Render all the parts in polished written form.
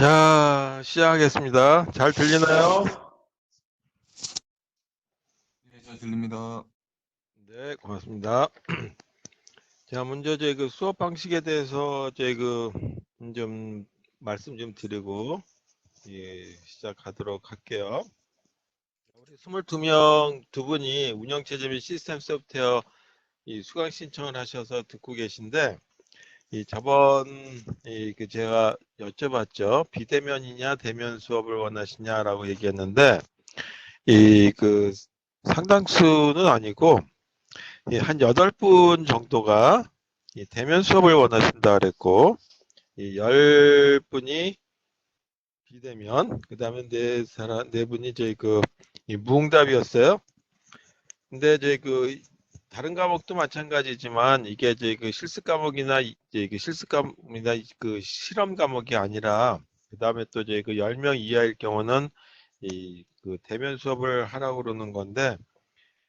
자, 시작하겠습니다. 잘 들리나요? 네, 잘 들립니다. 네, 고맙습니다. 자, 먼저 그 수업 방식에 대해서 좀 말씀 좀 드리고 시작하도록 할게요. 우리 22명 두 분이 운영체제 및 시스템 소프트웨어 수강 신청을 하셔서 듣고 계신데, 저번 제가 여쭤봤죠. 비대면이냐 대면 수업을 원하시냐라고 얘기했는데, 상당수는 아니고 한 8분 정도가 대면 수업을 원하신다 그랬고, 10분이 비대면, 그 다음에 네 분이 무응답이었어요. 근데 다른 과목도 마찬가지지만 이게 실습 과목이나 그 실험 과목이 아니라, 그 다음에 또 10명 이하일 경우는 그 대면 수업을 하라고 그러는 건데,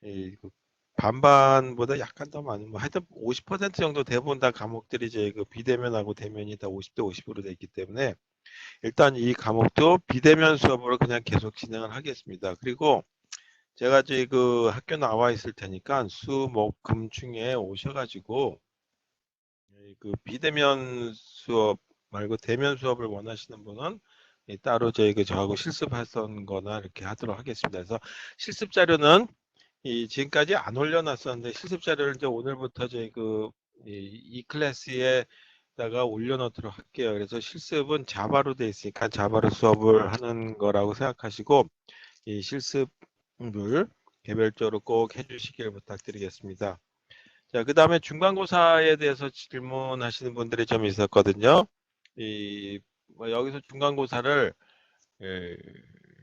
그 반반보다 약간 더 많은, 뭐 하여튼 50% 정도 대부분 다 과목들이 그 비대면하고 대면이 다 50대 50으로 돼 있기 때문에 일단 이 과목도 비대면 수업으로 그냥 계속 진행을 하겠습니다. 그리고 제가 학교 나와 있을 테니까 수, 목, 금 중에 오셔가지고 그 비대면 수업 말고 대면 수업을 원하시는 분은 따로 저하고 실습하던 거나 이렇게 하도록 하겠습니다. 그래서 실습 자료는 지금까지 안 올려놨었는데 실습 자료를 이제 오늘부터 이 클래스에다가 올려놓도록 할게요. 그래서 실습은 자바로 돼 있으니까 자바로 수업을 하는 거라고 생각하시고 이 실습을 개별적으로 꼭 해주시길 부탁드리겠습니다. 자, 그 다음에 중간고사에 대해서 질문하시는 분들이 좀 있었거든요. 뭐 여기서 중간고사를 예,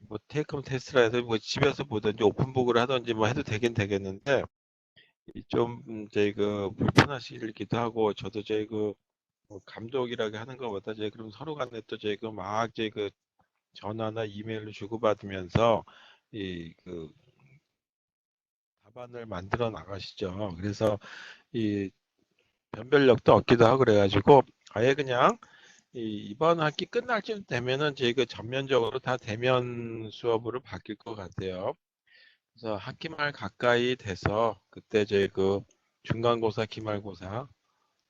뭐 테이크홈 테스트라 해서 뭐 집에서 보든지 오픈북을 하든지 뭐 해도 되긴 되겠는데 좀 불편하시기도 하고 저도 뭐 감독이라고 하는 것보다 그럼 서로 간에 또 전화나 이메일로 주고받으면서 그 답안을 만들어 나가시죠. 그래서 이 변별력도 얻기도 하고 그래가지고 아예 그냥 이번 학기 끝날 쯤 되면은 전면적으로 다 대면 수업으로 바뀔 것 같아요. 그래서 학기 말 가까이 돼서 그때 중간고사, 기말고사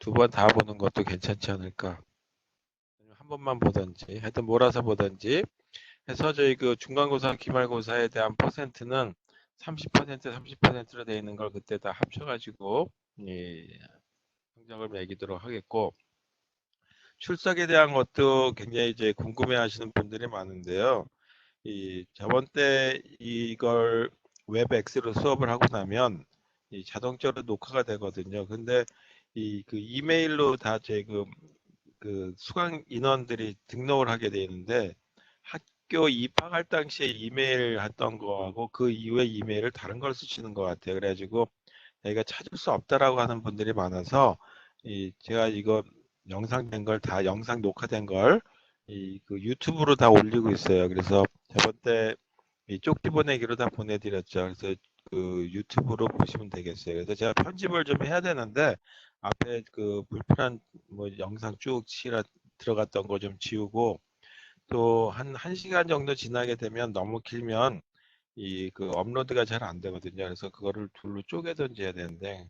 두 번 다 보는 것도 괜찮지 않을까. 한 번만 보든지, 하여튼 몰아서 보든지 해서 중간고사, 기말고사에 대한 퍼센트는 30%, 30%로 되어 있는 걸 그때 다 합쳐가지고 성적을 매기도록 하겠고, 출석에 대한 것도 굉장히 궁금해 하시는 분들이 많은데요. 저번 때 이걸 웹엑스로 수업을 하고 나면 자동적으로 녹화가 되거든요. 근데 그 이메일로 다 그 수강 인원들이 등록을 하게 되는데 학교 입학할 당시에 이메일 했던 거하고 그 이후에 이메일을 다른 걸 쓰시는 것 같아요. 그래가지고 저희가 찾을 수 없다라고 하는 분들이 많아서 제가 이거 영상된 걸 다 영상 녹화된 걸 그 유튜브로 다 올리고 있어요. 그래서 저번 때 이 쪽지 보내기로 다 보내드렸죠. 그래서 그 유튜브로 보시면 되겠어요. 그래서 제가 편집을 좀 해야 되는데 앞에 그 불편한 뭐 영상 쭉 실어 들어갔던 거 좀 지우고 또 한 시간 정도 지나게 되면 너무 길면 그 업로드가 잘 안 되거든요. 그래서 그거를 둘로 쪼개든지 해야 되는데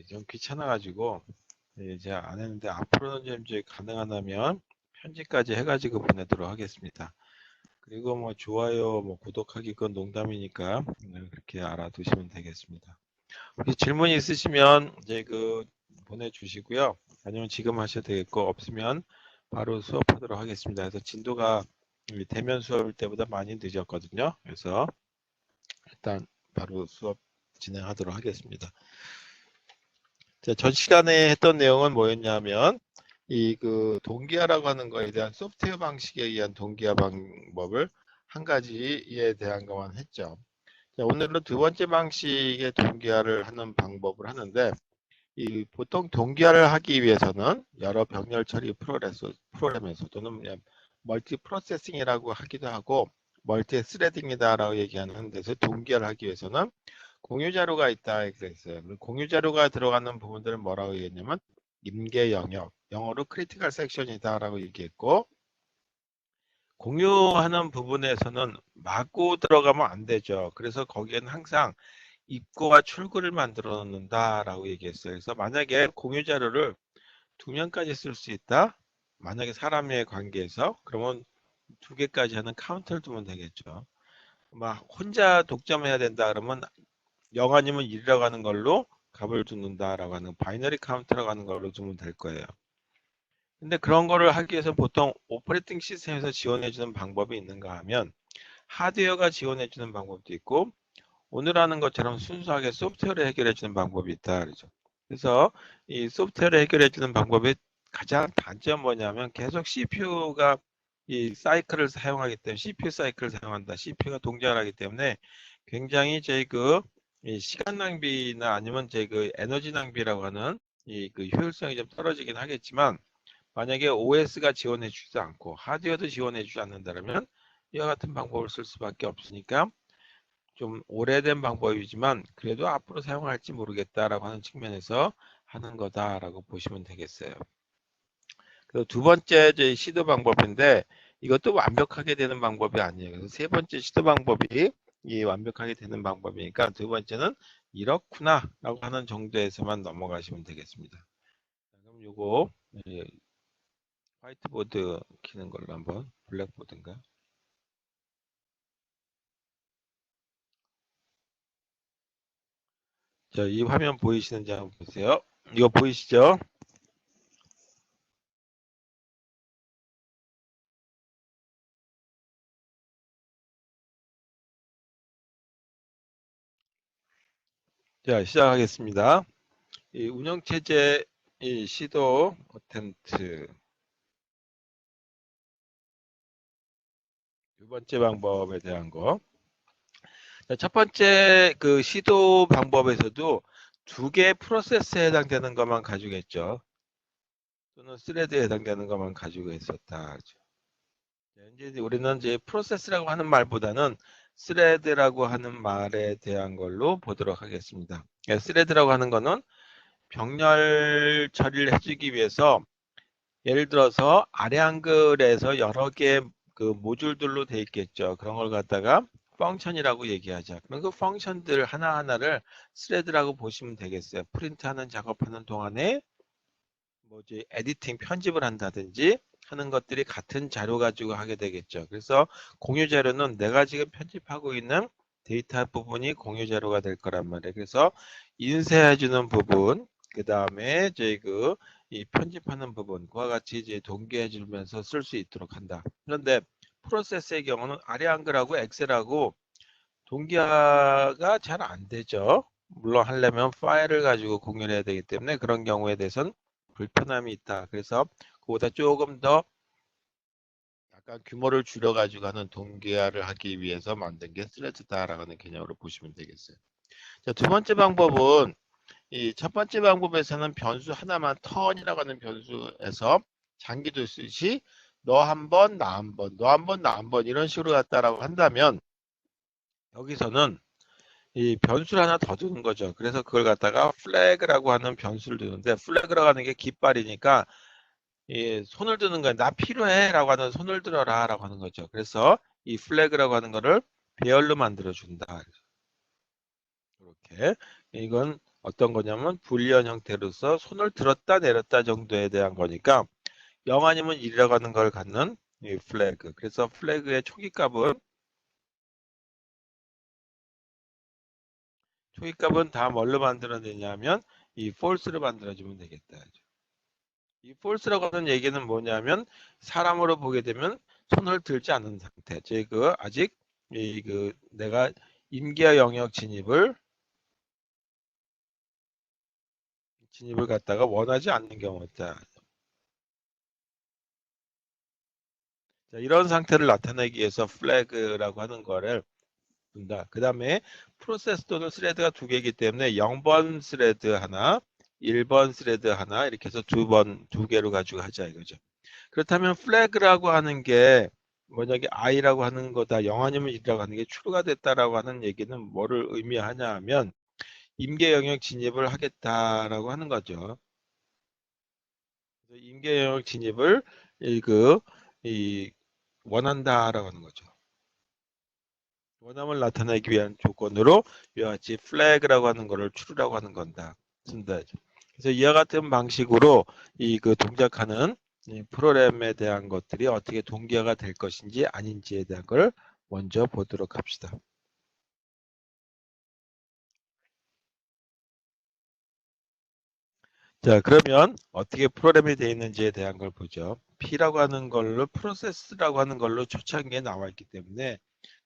좀 귀찮아가지고 제가 안 했는데 앞으로는 좀 이제 가능하다면 편집까지 해가지고 보내도록 하겠습니다. 그리고 뭐 좋아요, 뭐 구독하기 그건 농담이니까 그렇게 알아두시면 되겠습니다. 혹시 질문 있으시면 이제 보내주시고요. 아니면 지금 하셔도 되겠고 없으면 바로 수업하도록 하겠습니다. 그래서 진도가 대면 수업일 때보다 많이 늦었거든요. 그래서 일단 바로 수업 진행하도록 하겠습니다. 자, 전 시간에 했던 내용은 뭐였냐면 동기화라고 하는 거에 대한 소프트웨어 방식에 의한 동기화 방법을 한 가지에 대한 것만 했죠. 자, 오늘은 두 번째 방식의 동기화를 하는 방법을 하는데 보통 동기화를 하기 위해서는 여러 병렬 처리 프로그램에서 또는 멀티 프로세싱이라고 하기도 하고 멀티 스레딩이다라고 얘기하는 데서 동기화를 하기 위해서는 공유 자료가 있다 그랬어요. 공유 자료가 들어가는 부분들은 뭐라고 얘기했냐면 임계 영역, 영어로 크리티컬 섹션이다라고 얘기했고 공유하는 부분에서는 막고 들어가면 안 되죠. 그래서 거기에는 항상 입구와 출구를 만들어 놓는다라고 얘기했어요. 그래서 만약에 공유 자료를 2명까지 쓸 수 있다. 만약에 사람의 관계에서 그러면 2개까지 하는 카운터를 두면 되겠죠. 막 혼자 독점해야 된다 그러면 0 아니면 1이라고 하는 걸로 값을 두는다라고 하는 바이너리 카운터라고 하는 걸로 두면 될 거예요. 근데 그런 거를 하기 위해서 보통 오퍼레이팅 시스템에서 지원해 주는 방법이 있는가 하면 하드웨어가 지원해 주는 방법도 있고 오늘 하는 것처럼 순수하게 소프트웨어를 해결해 주는 방법이 있다 그러죠. 그래서 이 소프트웨어를 해결해 주는 방법의 가장 단점 뭐냐면 계속 CPU가 이 사이클을 사용하기 때문에 CPU 사이클을 사용한다. CPU가 동작을 하기 때문에 굉장히 저희 이 시간 낭비나 아니면 제 에너지 낭비라고 하는 그 효율성이 좀 떨어지긴 하겠지만 만약에 OS가 지원해 주지 않고 하드웨어도 지원해 주지 않는다면 이와 같은 방법을 쓸 수밖에 없으니까 좀 오래된 방법이지만 그래도 앞으로 사용할지 모르겠다라고 하는 측면에서 하는 거다라고 보시면 되겠어요. 그리고 두 번째 제 시도 방법인데 이것도 완벽하게 되는 방법이 아니에요. 그래서 세 번째 시도 방법이 이 완벽하게 되는 방법이니까 두 번째는 이렇구나라고 하는 정도에서만 넘어가시면 되겠습니다. 그럼 요거 화이트보드 키는 걸로 한번 블랙보드인가? 자, 이 화면 보이시는지 한번 보세요. 이거 보이시죠? 자, 시작하겠습니다. 이 운영체제 이 시도 어템트 두 번째 방법에 대한 거. 자, 첫 번째 그 시도 방법에서도 2개 프로세스에 해당되는 것만 가지고 했죠. 또는 스레드에 해당되는 것만 가지고 했었다. 이제 우리는 이제 프로세스라고 하는 말보다는 스레드라고 하는 말에 대한 걸로 보도록 하겠습니다. 스레드라고 하는 거는 병렬 처리를 해주기 위해서 예를 들어서 아래 한글에서 여러 개 그 모듈들로 돼 있겠죠. 그런 걸 갖다가 펑션이라고 얘기하죠. 그럼 그 펑션들 하나하나를 스레드라고 보시면 되겠어요. 프린트하는 작업하는 동안에 뭐지 에디팅 편집을 한다든지 하는 것들이 같은 자료 가지고 하게 되겠죠. 그래서 공유 자료는 내가 지금 편집하고 있는 데이터 부분이 공유 자료가 될 거란 말이에요. 그래서 인쇄해 주는 부분, 그 다음에 저희 이 편집하는 부분, 그와 같이 이제 동기해 주면서 쓸 수 있도록 한다. 그런데 프로세스의 경우는 아래 한글하고 엑셀하고 동기화가 잘 안 되죠. 물론 하려면 파일을 가지고 공유를 해야 되기 때문에 그런 경우에 대해서는 불편함이 있다. 그래서 그보다 조금 더 약간 규모를 줄여가지고 하는 동기화를 하기 위해서 만든 게 스레드다라는 개념으로 보시면 되겠어요. 자, 두 번째 방법은 이 첫 번째 방법에서는 변수 하나만 턴이라고 하는 변수에서 장기도 쓰듯이 너 한 번, 나 한 번, 너 한 번, 나 한 번 이런 식으로 갔다라고 한다면 여기서는 이 변수를 하나 더 두는 거죠. 그래서 그걸 갖다가 플래그라고 하는 변수를 두는데 플래그라고 하는 게 깃발이니까 이 손을 드는 거야. 나 필요해 라고 하는 손을 들어라 라고 하는 거죠. 그래서 이 플래그라고 하는 거를 배열로 만들어 준다. 이렇게 이건 어떤 거냐면 불리언 형태로서 손을 들었다 내렸다 정도에 대한 거니까 0 아니면 1이라고 하는 걸 갖는 이 플래그. 그래서 플래그의 초기값은 다 뭘로 만들어내냐면 이 false로 만들어주면 되겠다. 이 false라고 하는 얘기는 뭐냐면 사람으로 보게 되면 손을 들지 않는 상태. 즉 아직 내가 임기와 영역 진입을 갖다가 원하지 않는 경우다. 자, 이런 상태를 나타내기 위해서 플래그라고 하는 거를 둔다. 그 다음에 프로세스 또는 스레드가 2개이기 때문에 0번 스레드 하나, 1번 스레드 하나 이렇게 해서 2개로 가지고 하자 이거죠. 그렇다면 플래그라고 하는 게 만약에 i라고 하는 거다 0 아니면 1이라고 하는 게 true가 됐다라고 하는 얘기는 뭐를 의미하냐 하면 임계 영역 진입을 하겠다라고 하는 거죠. 임계 영역 진입을 이 원한다라고 하는 거죠. 원함을 나타내기 위한 조건으로 이와 같이 flag라고 하는 거를 true라고 하는 건다. 쓴다. 그래서 이와 같은 방식으로 이 그 동작하는 이 프로그램에 대한 것들이 어떻게 동기화가 될 것인지 아닌지에 대한 걸 먼저 보도록 합시다. 자, 그러면 어떻게 프로그램이 되어 있는지에 대한 걸 보죠. P라고 하는 걸로 프로세스라고 하는 걸로 초창기에 나와 있기 때문에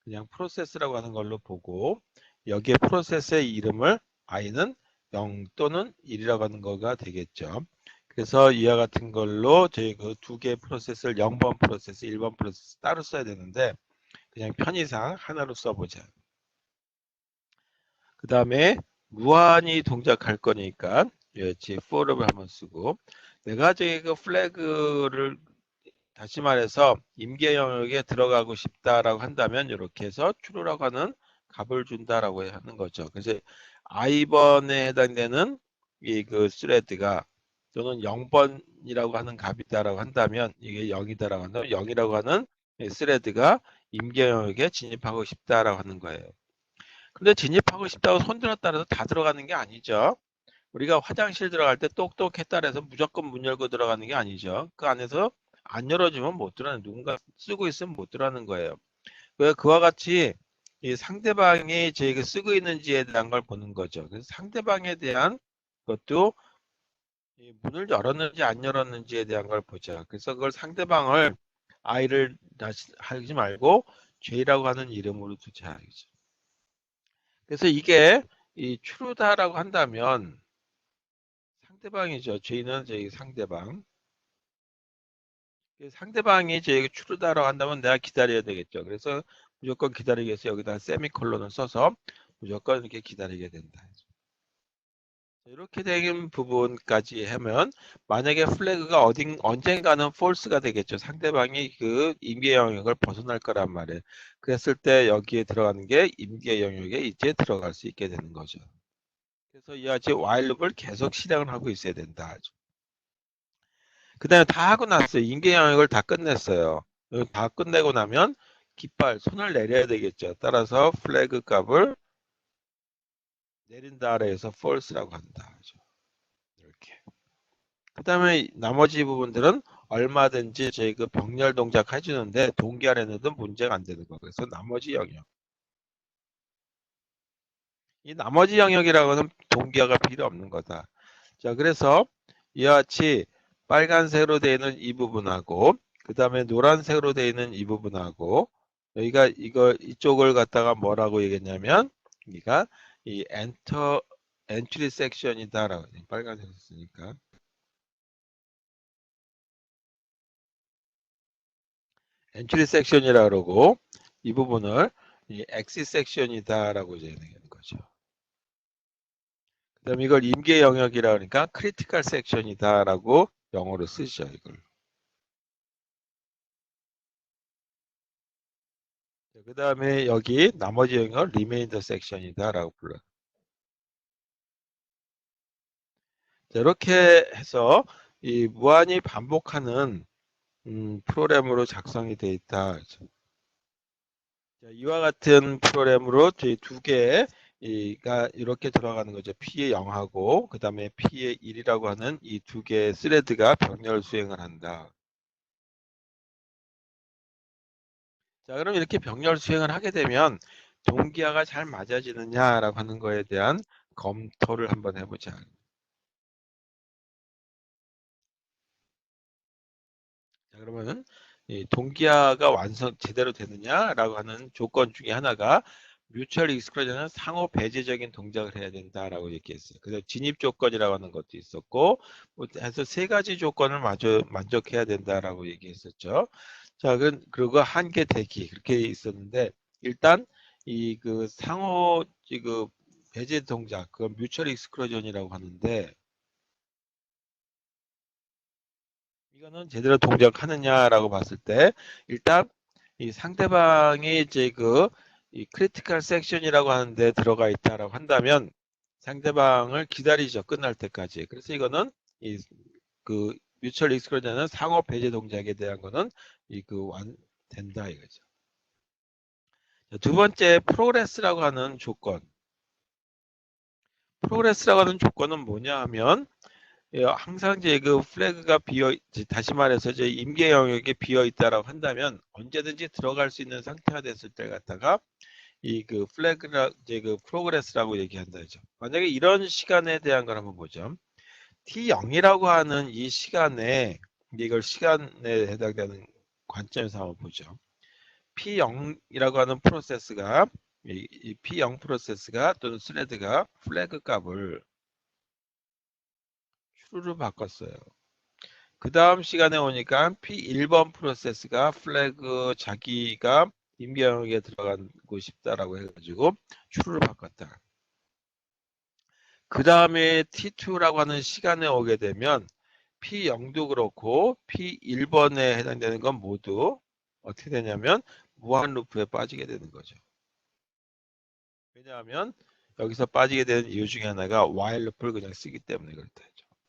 그냥 프로세스라고 하는 걸로 보고 여기에 프로세스의 이름을 i는 0 또는 1이라고 하는 거가 되겠죠. 그래서 이와 같은 걸로 저희 그 두 개의 프로세스를 0번 프로세스, 1번 프로세스 따로 써야 되는데 그냥 편의상 하나로 써보자. 그 다음에 무한히 동작할 거니까 여기 for를 한번 쓰고 내가 저기 그 플래그를 다시 말해서 임계 영역에 들어가고 싶다라고 한다면 이렇게 해서 true라고 하는 값을 준다라고 하는 거죠. 그래서 i번에 해당되는 이 그 스레드가 또는 0번이라고 하는 값이다라고 한다면 이게 0이다라고 한다면 0이라고 하는 이 스레드가 임계 영역에 진입하고 싶다라고 하는 거예요. 근데 진입하고 싶다고 손 들었다 해서 다 들어가는 게 아니죠. 우리가 화장실 들어갈 때 똑똑했다 해서 무조건 문 열고 들어가는 게 아니죠. 그 안에서 안 열어주면 못 들어가는, 누군가 쓰고 있으면 못 들어가는 거예요. 왜 그와 같이 이 상대방이 저희가 쓰고 있는지에 대한 걸 보는 거죠. 그래서 상대방에 대한 것도 이 문을 열었는지 안 열었는지에 대한 걸 보자. 그래서 그걸 상대방을 i를 다시 하지 말고 j라고 하는 이름으로 두자. 그래서 이게 이 true다라고 한다면 상대방이죠. j는 저희 상대방. 상대방이 저에게 true다라고 한다면 내가 기다려야 되겠죠. 그래서 무조건 기다리기 위해서 여기다 세미콜론을 써서 무조건 이렇게 기다리게 된다. 이렇게 된 부분까지 하면 만약에 플래그가 언젠가는 false가 되겠죠. 상대방이 그 임계 영역을 벗어날 거란 말이에요. 그랬을 때 여기에 들어가는 게 임계 영역에 이제 들어갈 수 있게 되는 거죠. 그래서 이와 같이 while loop을 계속 실행을 하고 있어야 된다. 그 다음에 다 하고 났어요. 임계 영역을 다 끝냈어요. 다 끝내고 나면 깃발, 손을 내려야 되겠죠. 따라서 플래그 값을 내린다 아래에서 false라고 한다. 이렇게. 그 다음에 나머지 부분들은 얼마든지 저희 그 병렬 동작 해주는데 동기 안에 넣어도 문제가 안 되는 거. 그래서 나머지 영역. 이 나머지 영역이라고 하는 동기화가 필요 없는 거다. 자, 그래서 이와 같이 빨간색으로 되어 있는 이 부분하고 그 다음에 노란색으로 되어 있는 이 부분하고 여기가 이쪽을 갖다가 뭐라고 얘기했냐면 여기가 이 엔트리 섹션이다라고 빨간색 썼으니까 엔트리 섹션이라고 그러고 이 부분을 이 엑시 섹션이다라고 이제 얘기하는 거죠. 그 다음에 이걸 임계 영역이라 그러니까 크리티컬 섹션이다라고 영어로 쓰시죠, 이걸. 그 다음에 여기 나머지 영역을 리메인더 섹션이다라고 불러요. 이렇게 해서 이 무한히 반복하는 프로그램으로 작성이 되어 있다. 자, 이와 같은 프로그램으로 저희 두 개가 이렇게 들어가는 거죠. P의 0하고 그 다음에 P의 1이라고 하는 이 두 개의 스레드가 병렬 수행을 한다. 자, 그럼 이렇게 병렬 수행을 하게 되면 동기화가 잘 맞아지느냐라고 하는 거에 대한 검토를 한번 해보자. 자, 그러면은 이 동기화가 제대로 되느냐라고 하는 조건 중에 하나가 뮤추얼 익스클루전은 상호 배제적인 동작을 해야 된다라고 얘기했어요. 그래서 진입 조건이라고 하는 것도 있었고 뭐 해서 세 가지 조건을 만족해야 된다라고 얘기했었죠. 자, 그리고 한계 대기 그렇게 있었는데 일단 이 그 상호 그 배제 동작 그건 뮤추얼 익스클루전이라고 하는데 이거는 제대로 동작하느냐라고 봤을 때 일단 이 상대방이 이제 이 크리티컬 섹션이라고 하는데 들어가 있다라고 한다면 상대방을 기다리죠. 끝날 때까지. 그래서 이거는 이 뮤추얼 익스클루전은 상호 배제 동작에 대한 거는 된다 이거죠. 자, 두 번째 프로그레스라고 하는 조건. 프로그레스라고 하는 조건은 뭐냐 하면 항상 이제 그 플래그가 다시 말해서 이제 임계 영역에 비어 있다라고 한다면 언제든지 들어갈 수 있는 상태가 됐을 때 갖다가 이 그 플래그라 이제 그 프로그레스라고 얘기한다죠. 만약에 이런 시간에 대한 걸 한번 보죠. T0이라고 하는 이 시간에 이걸 시간에 해당되는 관점에서 한번 보죠. P0이라고 하는 프로세스가 이 P0 프로세스가 또는 스레드가 플래그 값을 true로 바꿨어요. 그 다음 시간에 오니까 P1번 프로세스가 플래그 자기가 임계영역에 들어가고 싶다라고 해가지고 true로 바꿨다. 그 다음에 T2라고 하는 시간에 오게 되면 P0도 그렇고 P1번에 해당되는 건 모두 어떻게 되냐면 무한 루프에 빠지게 되는 거죠. 왜냐하면 여기서 빠지게 되는 이유 중에 하나가 while 루프를 그냥 쓰기 때문에 그렇다.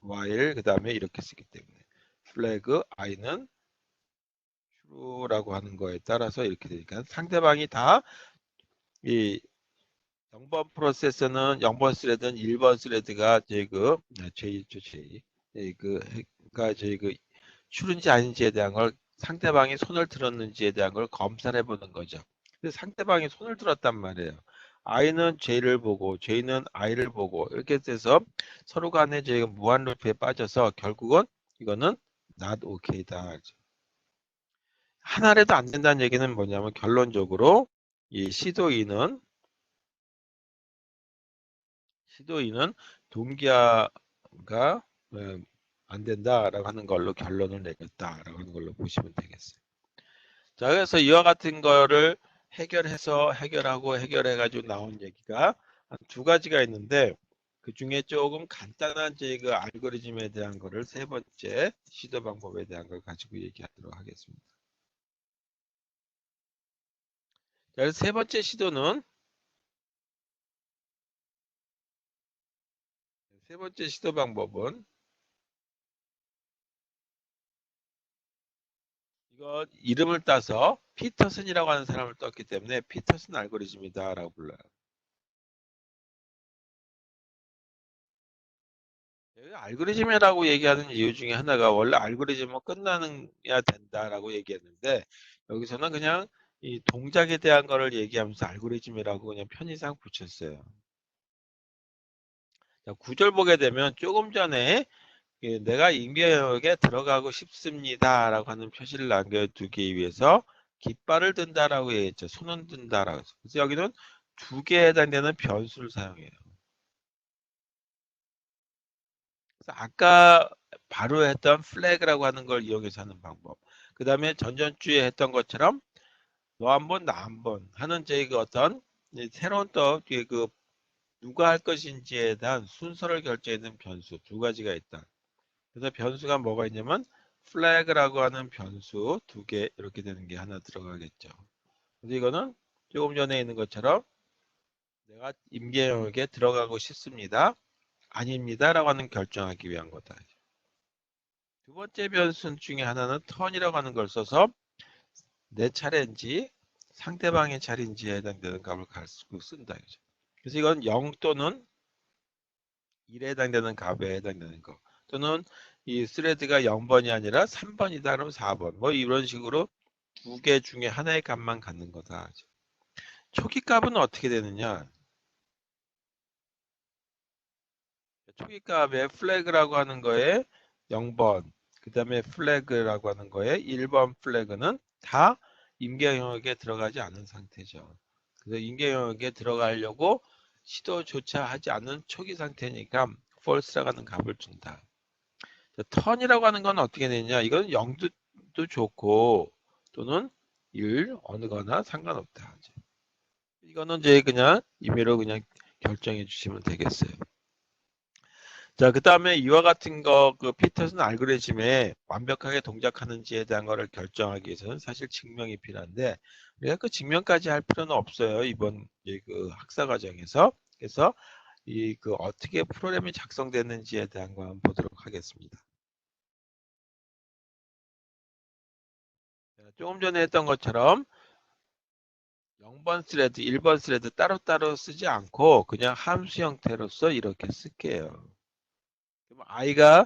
while 그 다음에 이렇게 쓰기 때문에 플래그 i는 true라고 하는 거에 따라서 이렇게 되니까 상대방이 다 이 0번 프로세서는 0번 스레드는 1번 스레드가 그가 true인지 아닌지에 대한 걸 상대방이 손을 들었는지에 대한 걸 검사를 해보는 거죠. 근데 상대방이 손을 들었단 말이에요. I는 J를 보고 J는 I를 보고 이렇게 돼서 서로 간에 저희가 무한 루프에 빠져서 결국은 이거는 not okay다. 하나라도 안 된다는 얘기는 뭐냐면 결론적으로 이 시도인은 동기화가 안 된다라고 하는 걸로 결론을 내렸다라고 하는 걸로 보시면 되겠어요. 자, 그래서 이와 같은 거를 해결하고 해결해가지고 나온 얘기가 한 두 가지가 있는데 그 중에 조금 간단한 그 알고리즘에 대한 거를 세 번째 시도 방법에 대한 걸 가지고 얘기하도록 하겠습니다. 자, 그래서 세 번째 시도는 세 번째 시도 방법은 이거 이름을 따서 피터슨이라고 하는 사람을 떴기 때문에 피터슨 알고리즘이다라고 불러요. 알고리즘이라고 얘기하는 이유 중에 하나가 원래 알고리즘은 끝나야 된다라고 얘기했는데 여기서는 그냥 이 동작에 대한 거를 얘기하면서 알고리즘이라고 그냥 편의상 붙였어요. 자, 구절 보게 되면 조금 전에 내가 임계역에 들어가고 싶습니다라고 하는 표시를 남겨두기 위해서 깃발을 든다라고 얘기했죠. 손은 든다라고. 그래서 여기는 두 개에 해당되는 변수를 사용해요. 그래서 아까 바로 했던 플래그라고 하는 걸 이용해서 하는 방법. 그 다음에 전전주에 했던 것처럼 너 한 번, 나 한 번 하는 그 어떤 새로운 그 누가 할 것인지에 대한 순서를 결정하는 변수 두 가지가 있다. 그래서 변수가 뭐가 있냐면 플래그라고 하는 변수 두 개 이렇게 되는 게 하나 들어가겠죠. 그래서 이거는 조금 전에 있는 것처럼 내가 임계역에 들어가고 싶습니다. 아닙니다. 라고 하는 결정하기 위한 거다. 두 번째 변수 중에 하나는 턴이라고 하는 걸 써서 내 차례인지 상대방의 차례인지에 해당되는 값을 가지고 쓴다. 그래서 이건 0 또는 1에 해당되는 값에 해당되는 거. 또는 이 스레드가 0번이 아니라 3번이다 그러면 4번. 뭐 이런 식으로 두 개 중에 하나의 값만 갖는 거다. 초기 값은 어떻게 되느냐? 초기 값에 플래그라고 하는 거에 0번, 그 다음에 플래그라고 하는 거에 1번 플래그는 다 임계 영역에 들어가지 않은 상태죠. 그래서 임계 영역에 들어가려고 시도조차 하지 않은 초기 상태니까 false라고 하는 값을 준다. 턴이라고 하는 건 어떻게 되냐? 이건 0도 좋고 또는 1 어느 거나 상관없다. 이거는 이제 그냥 임의로 그냥 결정해 주시면 되겠어요. 자, 그 다음에 이와 같은 거, 그 피터슨 알고리즘에 완벽하게 동작하는지에 대한 거를 결정하기 위해서는 사실 증명이 필요한데, 우리가 그 증명까지 할 필요는 없어요. 이번 그 학사 과정에서. 그래서 이 그 어떻게 프로그램이 작성되는지에 대한 거 한번 보도록 하겠습니다. 조금 전에 했던 것처럼 0번 스레드, 1번 스레드 따로따로 쓰지 않고 그냥 함수 형태로서 이렇게 쓸게요. 그럼 i가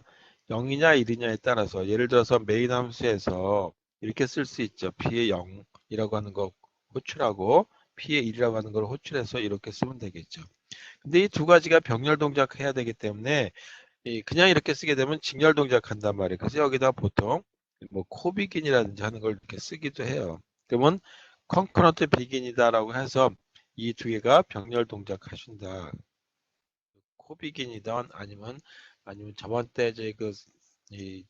0이냐 1이냐에 따라서 예를 들어서 메인 함수에서 이렇게 쓸 수 있죠. p의 0이라고 하는 거 호출하고 p의 1이라고 하는 걸 호출해서 이렇게 쓰면 되겠죠. 근데 이 두 가지가 병렬 동작해야 되기 때문에 그냥 이렇게 쓰게 되면 직렬 동작한단 말이에요. 그래서 여기다 보통 뭐 코비긴이라든지 하는 걸 이렇게 쓰기도 해요. 그러면 concurrent begin이다라고 해서 이 두 개가 병렬 동작하신다. 코비긴이던 아니면 저번 때 저희 이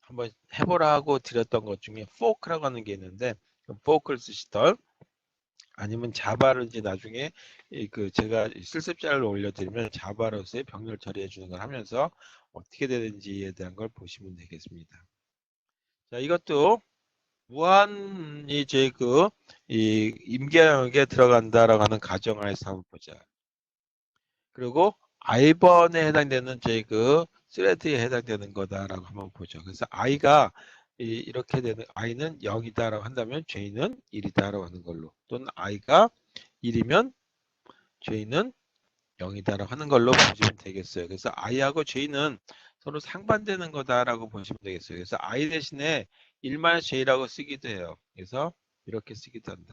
한번 해보라고 드렸던 것 중에 fork라고 하는 게 있는데 fork를 쓰시던 아니면 자바를 이제 나중에 제가 실습 자료를 올려드리면 자바로서의 병렬 처리해 주는 걸 하면서 어떻게 되는지에 대한 걸 보시면 되겠습니다. 자, 이것도 무한히 이 임계영역에 들어간다라고 하는 가정하에서 한번 보자. 그리고 i번에 해당되는 스레드에 해당되는 거다라고 한번 보죠. 그래서 i가 이렇게 되는 i는 0이다라고 한다면 j는 1이다라고 하는 걸로 또는 i가 1이면 j는 0이다라고 하는 걸로 보시면 되겠어요. 그래서 i하고 j는 서로 상반되는 거다라고 보시면 되겠어요. 그래서 i 대신에 1-j라고 쓰기도 해요. 그래서 이렇게 쓰기도 한다.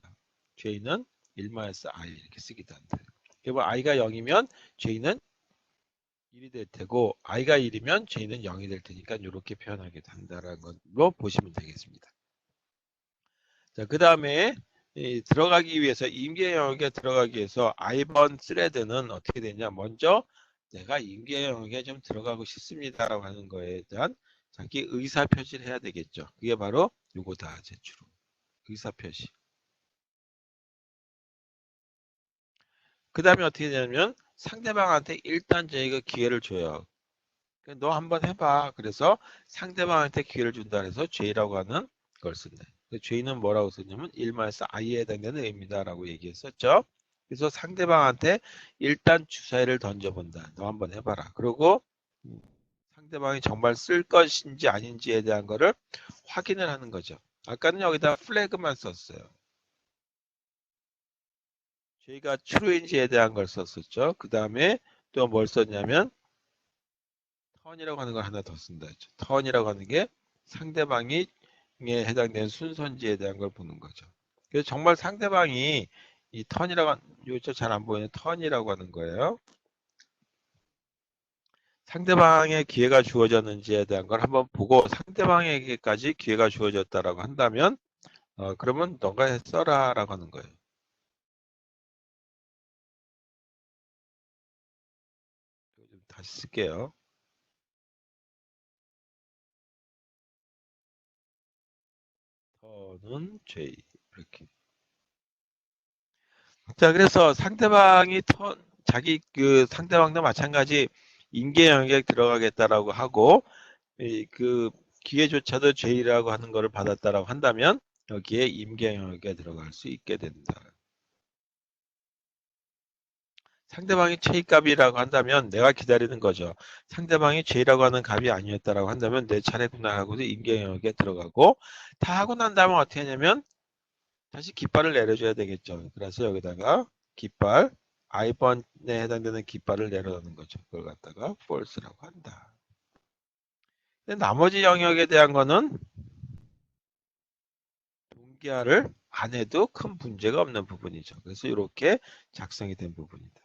j는 1-i 이렇게 쓰기도 한다. 그리고 i가 0이면 j는 1이 될 테고 i가 1이면 j는 0이 될 테니까 이렇게 표현하게 된다라는 걸로 보시면 되겠습니다. 자, 그 다음에 들어가기 위해서 임계 영역에 들어가기 위해서 i번 스레드는 어떻게 되냐? 먼저 내가 임계 영역에 좀 들어가고 싶습니다라고 하는 거에 대한 자기 의사 표시를 해야 되겠죠. 그게 바로 요거다 제출 의사 표시. 그 다음에 어떻게 되냐면 상대방한테 일단 저희가 기회를 줘요. 너 한번 해봐. 그래서 상대방한테 기회를 준다 해서 J라고 하는 걸 쓴다. J는 뭐라고 썼냐면 1-i에 해당되는 의미다라고 얘기했었죠. 그래서 상대방한테 일단 주사위를 던져본다. 너 한번 해봐라. 그리고 상대방이 정말 쓸 것인지 아닌지에 대한 거를 확인을 하는 거죠. 아까는 여기다 플래그만 썼어요. 저희가 true인지에 대한 걸 썼었죠. 그 다음에 또 뭘 썼냐면 턴이라고 하는 걸 하나 더 쓴다 했죠. 턴이라고 하는 게 상대방이 에 해당되는 순서인지에 대한 걸 보는 거죠. 그래서 정말 상대방이 이 턴이라고 요즘 잘 안 보이는 턴이라고 하는 거예요. 상대방의 기회가 주어졌는지에 대한 걸 한번 보고 상대방에게까지 기회가 주어졌다라고 한다면 그러면 너가 써라라고 하는 거예요. 다시 쓸게요. 턴은 J 이렇게. 자, 그래서 상대방이 자기 상대방도 마찬가지 임계 영역에 들어가겠다라고 하고 그 기회조차도 J라고 하는 것을 받았다라고 한다면 여기에 임계 영역에 들어갈 수 있게 된다. 상대방이 J값이라고 한다면 내가 기다리는 거죠. 상대방이 J라고 하는 값이 아니었다라고 한다면 내 차례구나 하고도 임계 영역에 들어가고 다 하고 난 다음에 어떻게 하냐면 다시 깃발을 내려줘야 되겠죠. 그래서 여기다가 깃발 i번에 해당되는 깃발을 내려놓는 거죠. 그걸 갖다가 false라고 한다. 근데 나머지 영역에 대한 거는 동기화를 안 해도 큰 문제가 없는 부분이죠. 그래서 이렇게 작성이 된 부분이다.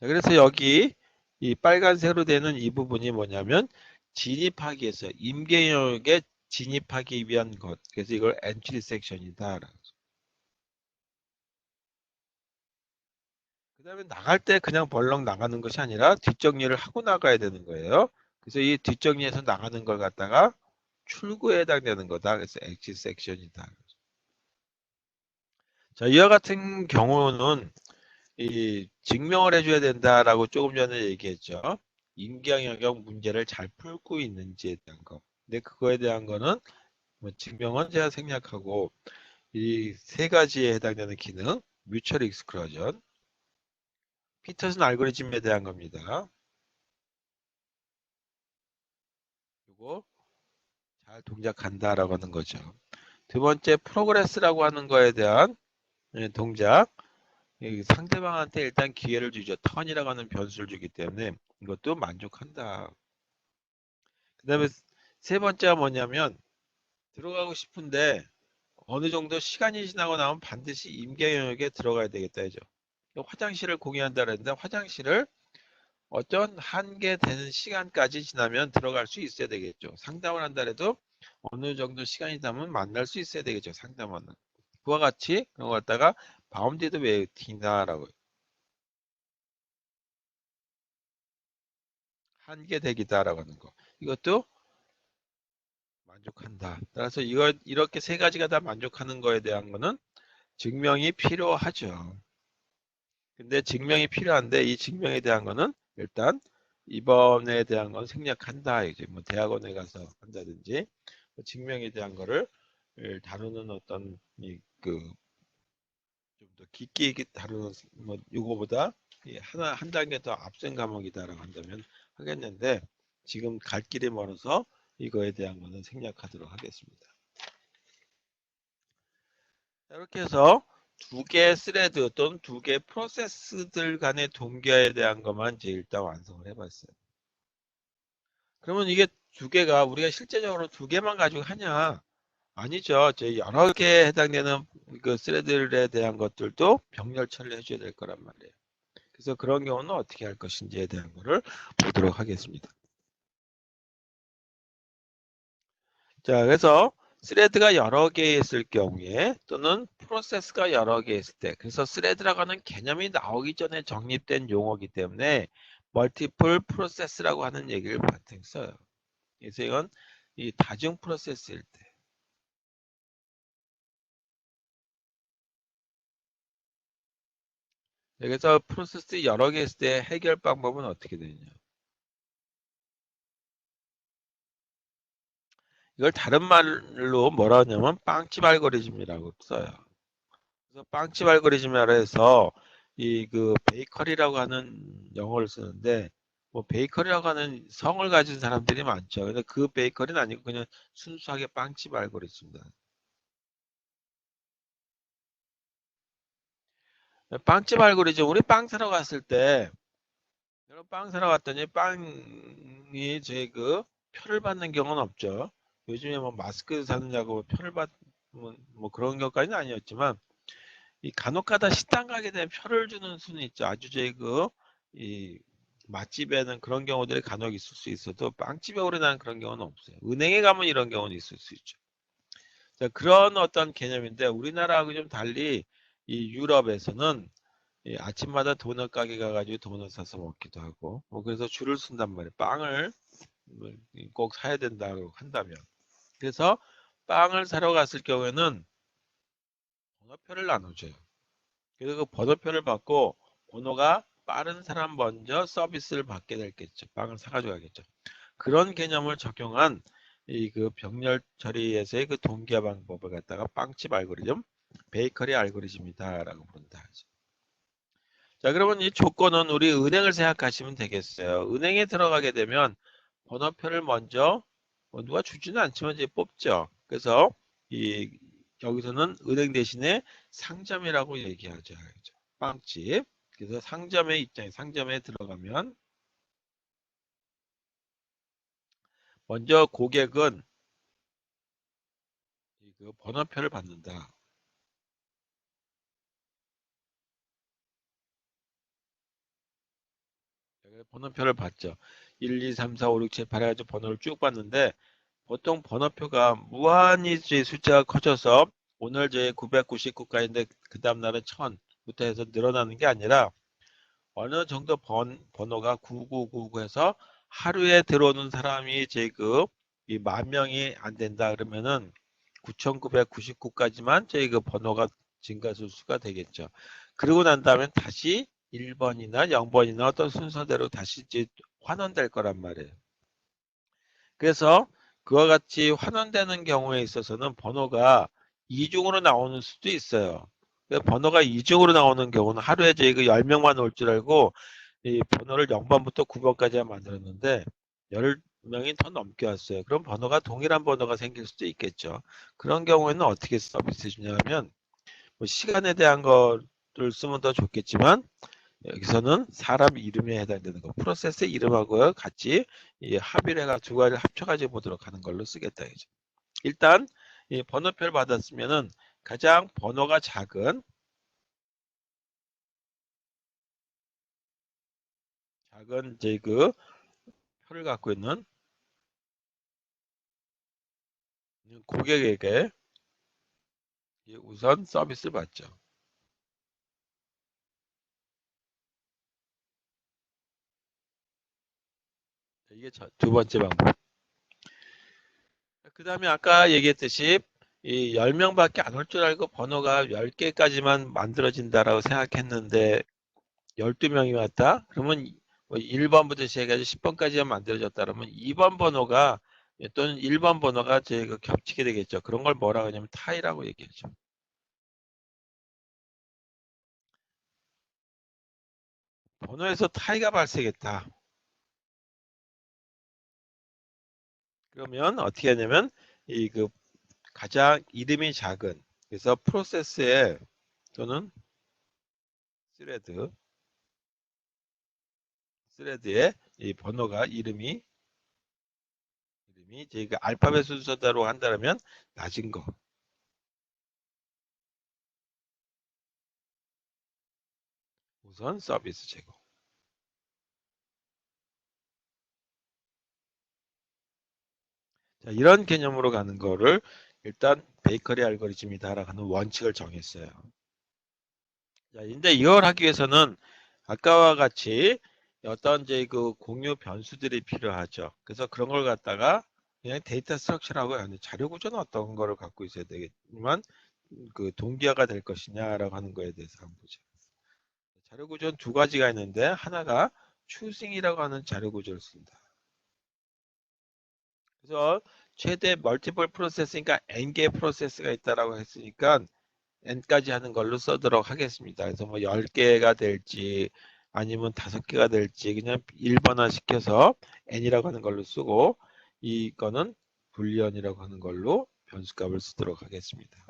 자, 그래서 여기 이 빨간색으로 되는 이 부분이 뭐냐면 진입하기 위해서 임계 영역에 진입하기 위한 것. 그래서 이걸 entry section이다. 그 다음에 나갈 때 그냥 벌렁 나가는 것이 아니라 뒷정리를 하고 나가야 되는 거예요. 그래서 이 뒷정리에서 나가는 걸 갖다가 출구에 해당되는 거다. 그래서 exit section이다. 자, 이와 같은 경우는 이 증명을 해줘야 된다라고 조금 전에 얘기했죠. 임경영역 문제를 잘 풀고 있는지에 대한 거. 근데 그거에 대한 거는 뭐 증명은 제가 생략하고 이 세 가지에 해당되는 기능, 뮤추얼 익스클루전, 피터슨 알고리즘에 대한 겁니다. 그리고 잘 동작한다라고 하는 거죠. 두 번째 프로그레스라고 하는 거에 대한 동작. 상대방한테 일단 기회를 주죠. 턴이라고 하는 변수를 주기 때문에 이것도 만족한다. 그 다음에 세 번째가 뭐냐면 들어가고 싶은데 어느 정도 시간이 지나고 나면 반드시 임계 영역에 들어가야 되겠다 이죠. 화장실을 공유한다 그랬는데 화장실을 어떤 한계되는 시간까지 지나면 들어갈 수 있어야 되겠죠. 상담을 한다 해도 어느 정도 시간이 지나면 만날 수 있어야 되겠죠. 상담원은. 그와 같이 그런 거 갖다가 바운디드 웨이팅이다라고. 한계대기다라고 하는 거. 이것도 만족한다. 따라서 이렇게 세 가지가 다 만족하는 거에 대한 거는 증명이 필요하죠. 근데 증명이 필요한데 이 증명에 대한 거는 일단 이번에 대한 건 생략한다. 이제 뭐 대학원에 가서 한다든지 뭐 증명에 대한 거를 다루는 어떤 좀 더 깊게 다루는 뭐 이거보다 한 단계 더 앞선 과목이다라고 한다면 하겠는데 지금 갈 길이 멀어서 이거에 대한 거는 생략하도록 하겠습니다. 이렇게 해서 두 개의 스레드 또는 두 개의 프로세스들 간의 동기화에 대한 것만 이제 일단 완성을 해봤어요. 그러면 이게 두 개가 우리가 실제적으로 두 개만 가지고 하냐? 아니죠. 저 여러 개에 해당되는 그 스레드에 대한 것들도 병렬 처리를 해줘야 될 거란 말이에요. 그래서 그런 경우는 어떻게 할 것인지에 대한 거를 보도록 하겠습니다. 자, 그래서 스레드가 여러 개 있을 경우에 또는 프로세스가 여러 개 있을 때 그래서 스레드라고 하는 개념이 나오기 전에 정립된 용어이기 때문에 멀티플 프로세스라고 하는 얘기를 보통 써요. 그래서 이건 이 다중 프로세스일 때 그래서 프로세스 여러 개 있을 때 해결 방법은 어떻게 되냐. 이걸 다른 말로 뭐라 하냐면 빵집 알고리즘이라고 써요. 그래서 빵집 알고리즘이라 해서 이 그 베이커리라고 하는 영어를 쓰는데 뭐 베이커리라고 하는 성을 가진 사람들이 많죠. 근데 그 베이커리는 아니고 그냥 순수하게 빵집 알고리즘입니다. 빵집 알고리즘 우리 빵 사러 갔을 때 여러분 빵 사러 갔더니 빵이 제 그 표를 받는 경우는 없죠. 요즘에 뭐 마스크 사느냐고 표를 받는 뭐 그런 것까지는 아니었지만 이 간혹가다 식당 가게 되면 표를 주는 수는 있죠. 아주 이 맛집에는 그런 경우들이 간혹 있을 수 있어도 빵집에 오래 그런 경우는 없어요. 은행에 가면 이런 경우는 있을 수 있죠. 자, 그런 어떤 개념인데 우리나라하고 좀 달리 이 유럽에서는 이 아침마다 도넛 가게 가가지고 도넛 사서 먹기도 하고 뭐 그래서 줄을 쓴단 말이에요. 빵을 꼭 사야 된다고 한다면. 그래서 빵을 사러 갔을 경우에는 번호표를 나눠줘요. 그래서 그 번호표를 받고 번호가 빠른 사람 먼저 서비스를 받게 되겠죠. 빵을 사가지고 가겠죠. 그런 개념을 적용한 이 그 병렬 처리에서의 그 동기화 방법을 갖다가 빵집 알고리즘, 베이커리 알고리즘이다라고 부른다. 자, 그러면 이 조건은 우리 은행을 생각하시면 되겠어요. 은행에 들어가게 되면 번호표를 먼저 누가 주지는 않지만 이제 뽑죠. 그래서 이 여기서는 은행 대신에 상점이라고 얘기하죠. 빵집. 그래서 상점의 입장에 상점에 들어가면 먼저 고객은 그 번호표를 받는다. 번호표를 받죠. 1, 2, 3, 4, 5, 6, 7, 8 해가지고 번호를 쭉 받는데 보통 번호표가 무한히 숫자가 커져서 오늘 제 999가인데 그 다음날은 1000부터 해서 늘어나는 게 아니라 어느 정도 번호가 9999 해서 하루에 들어오는 사람이 이 10,000명이 안 된다 그러면은 9,999까지만 저희 그 번호가 증가수가 되겠죠. 그러고 난 다음에 다시 1번이나 0번이나 어떤 순서대로 다시 이제 환원될 거란 말이에요. 그래서 그와 같이 환원되는 경우에 있어서는 번호가 이중으로 나오는 수도 있어요. 번호가 이중으로 나오는 경우는 하루에 저희 그 10명만 올 줄 알고 이 번호를 0번부터 9번까지 만들었는데 명이 더 넘게 왔어요. 그럼 번호가 동일한 번호가 생길 수도 있겠죠. 그런 경우에는 어떻게 서비스 주냐면 뭐 시간에 대한 거를 쓰면 더 좋겠지만 여기서는 사람 이름에 해당되는 거 프로세스 이름하고 같이 이 합의를 해가 두 가지를 합쳐가지고 보도록 하는 걸로 쓰겠다. 일단 이 번호표를 받았으면은 가장 번호가 작은 이제 그 표를 갖고 있는 고객에게 우선 서비스를 받죠. 이게 두 번째 방법. 그 다음에 아까 얘기했듯이 이 10명밖에 안 올 줄 알고 번호가 10개까지만 만들어진다라고 생각했는데 12명이 왔다? 그러면 뭐 1번부터 시작해서 10번까지만 만들어졌다 그러면 2번 번호가 또는 1번 번호가 저희가 겹치게 되겠죠. 그런 걸 뭐라고 하냐면 타이라고 얘기하죠. 번호에서 타이가 발생했다. 그러면 어떻게 하냐면 이 그 가장 이름이 작은 그래서 프로세스에 또는 스레드 스레드에 이 번호가 이름이 저희가 알파벳 순서대로 한다면 낮은 거 우선 서비스 제공. 자, 이런 개념으로 가는 거를 일단 베이커리 알고리즘이다라고 하는 원칙을 정했어요. 자, 근데 이걸 하기 위해서는 아까와 같이 어떤 이제 그 공유 변수들이 필요하죠. 그래서 그런 걸 갖다가 그냥 데이터 스트럭처라고 하는 자료 구조는 어떤 거를 갖고 있어야 되겠지만 그 동기화가 될 것이냐라고 하는 거에 대해서 한번 보죠. 자료 구조는 두 가지가 있는데 하나가 추싱이라고 하는 자료 구조를 쓴다. 그래서 최대 멀티플 프로세스니까 n개의 프로세스가 있다라고 했으니까 n까지 하는 걸로 써도록 하겠습니다. 그래서 뭐 10개가 될지 아니면 5개가 될지 그냥 1번화 시켜서 n이라고 하는 걸로 쓰고 이거는 불리언이라고 하는 걸로 변수값을 쓰도록 하겠습니다.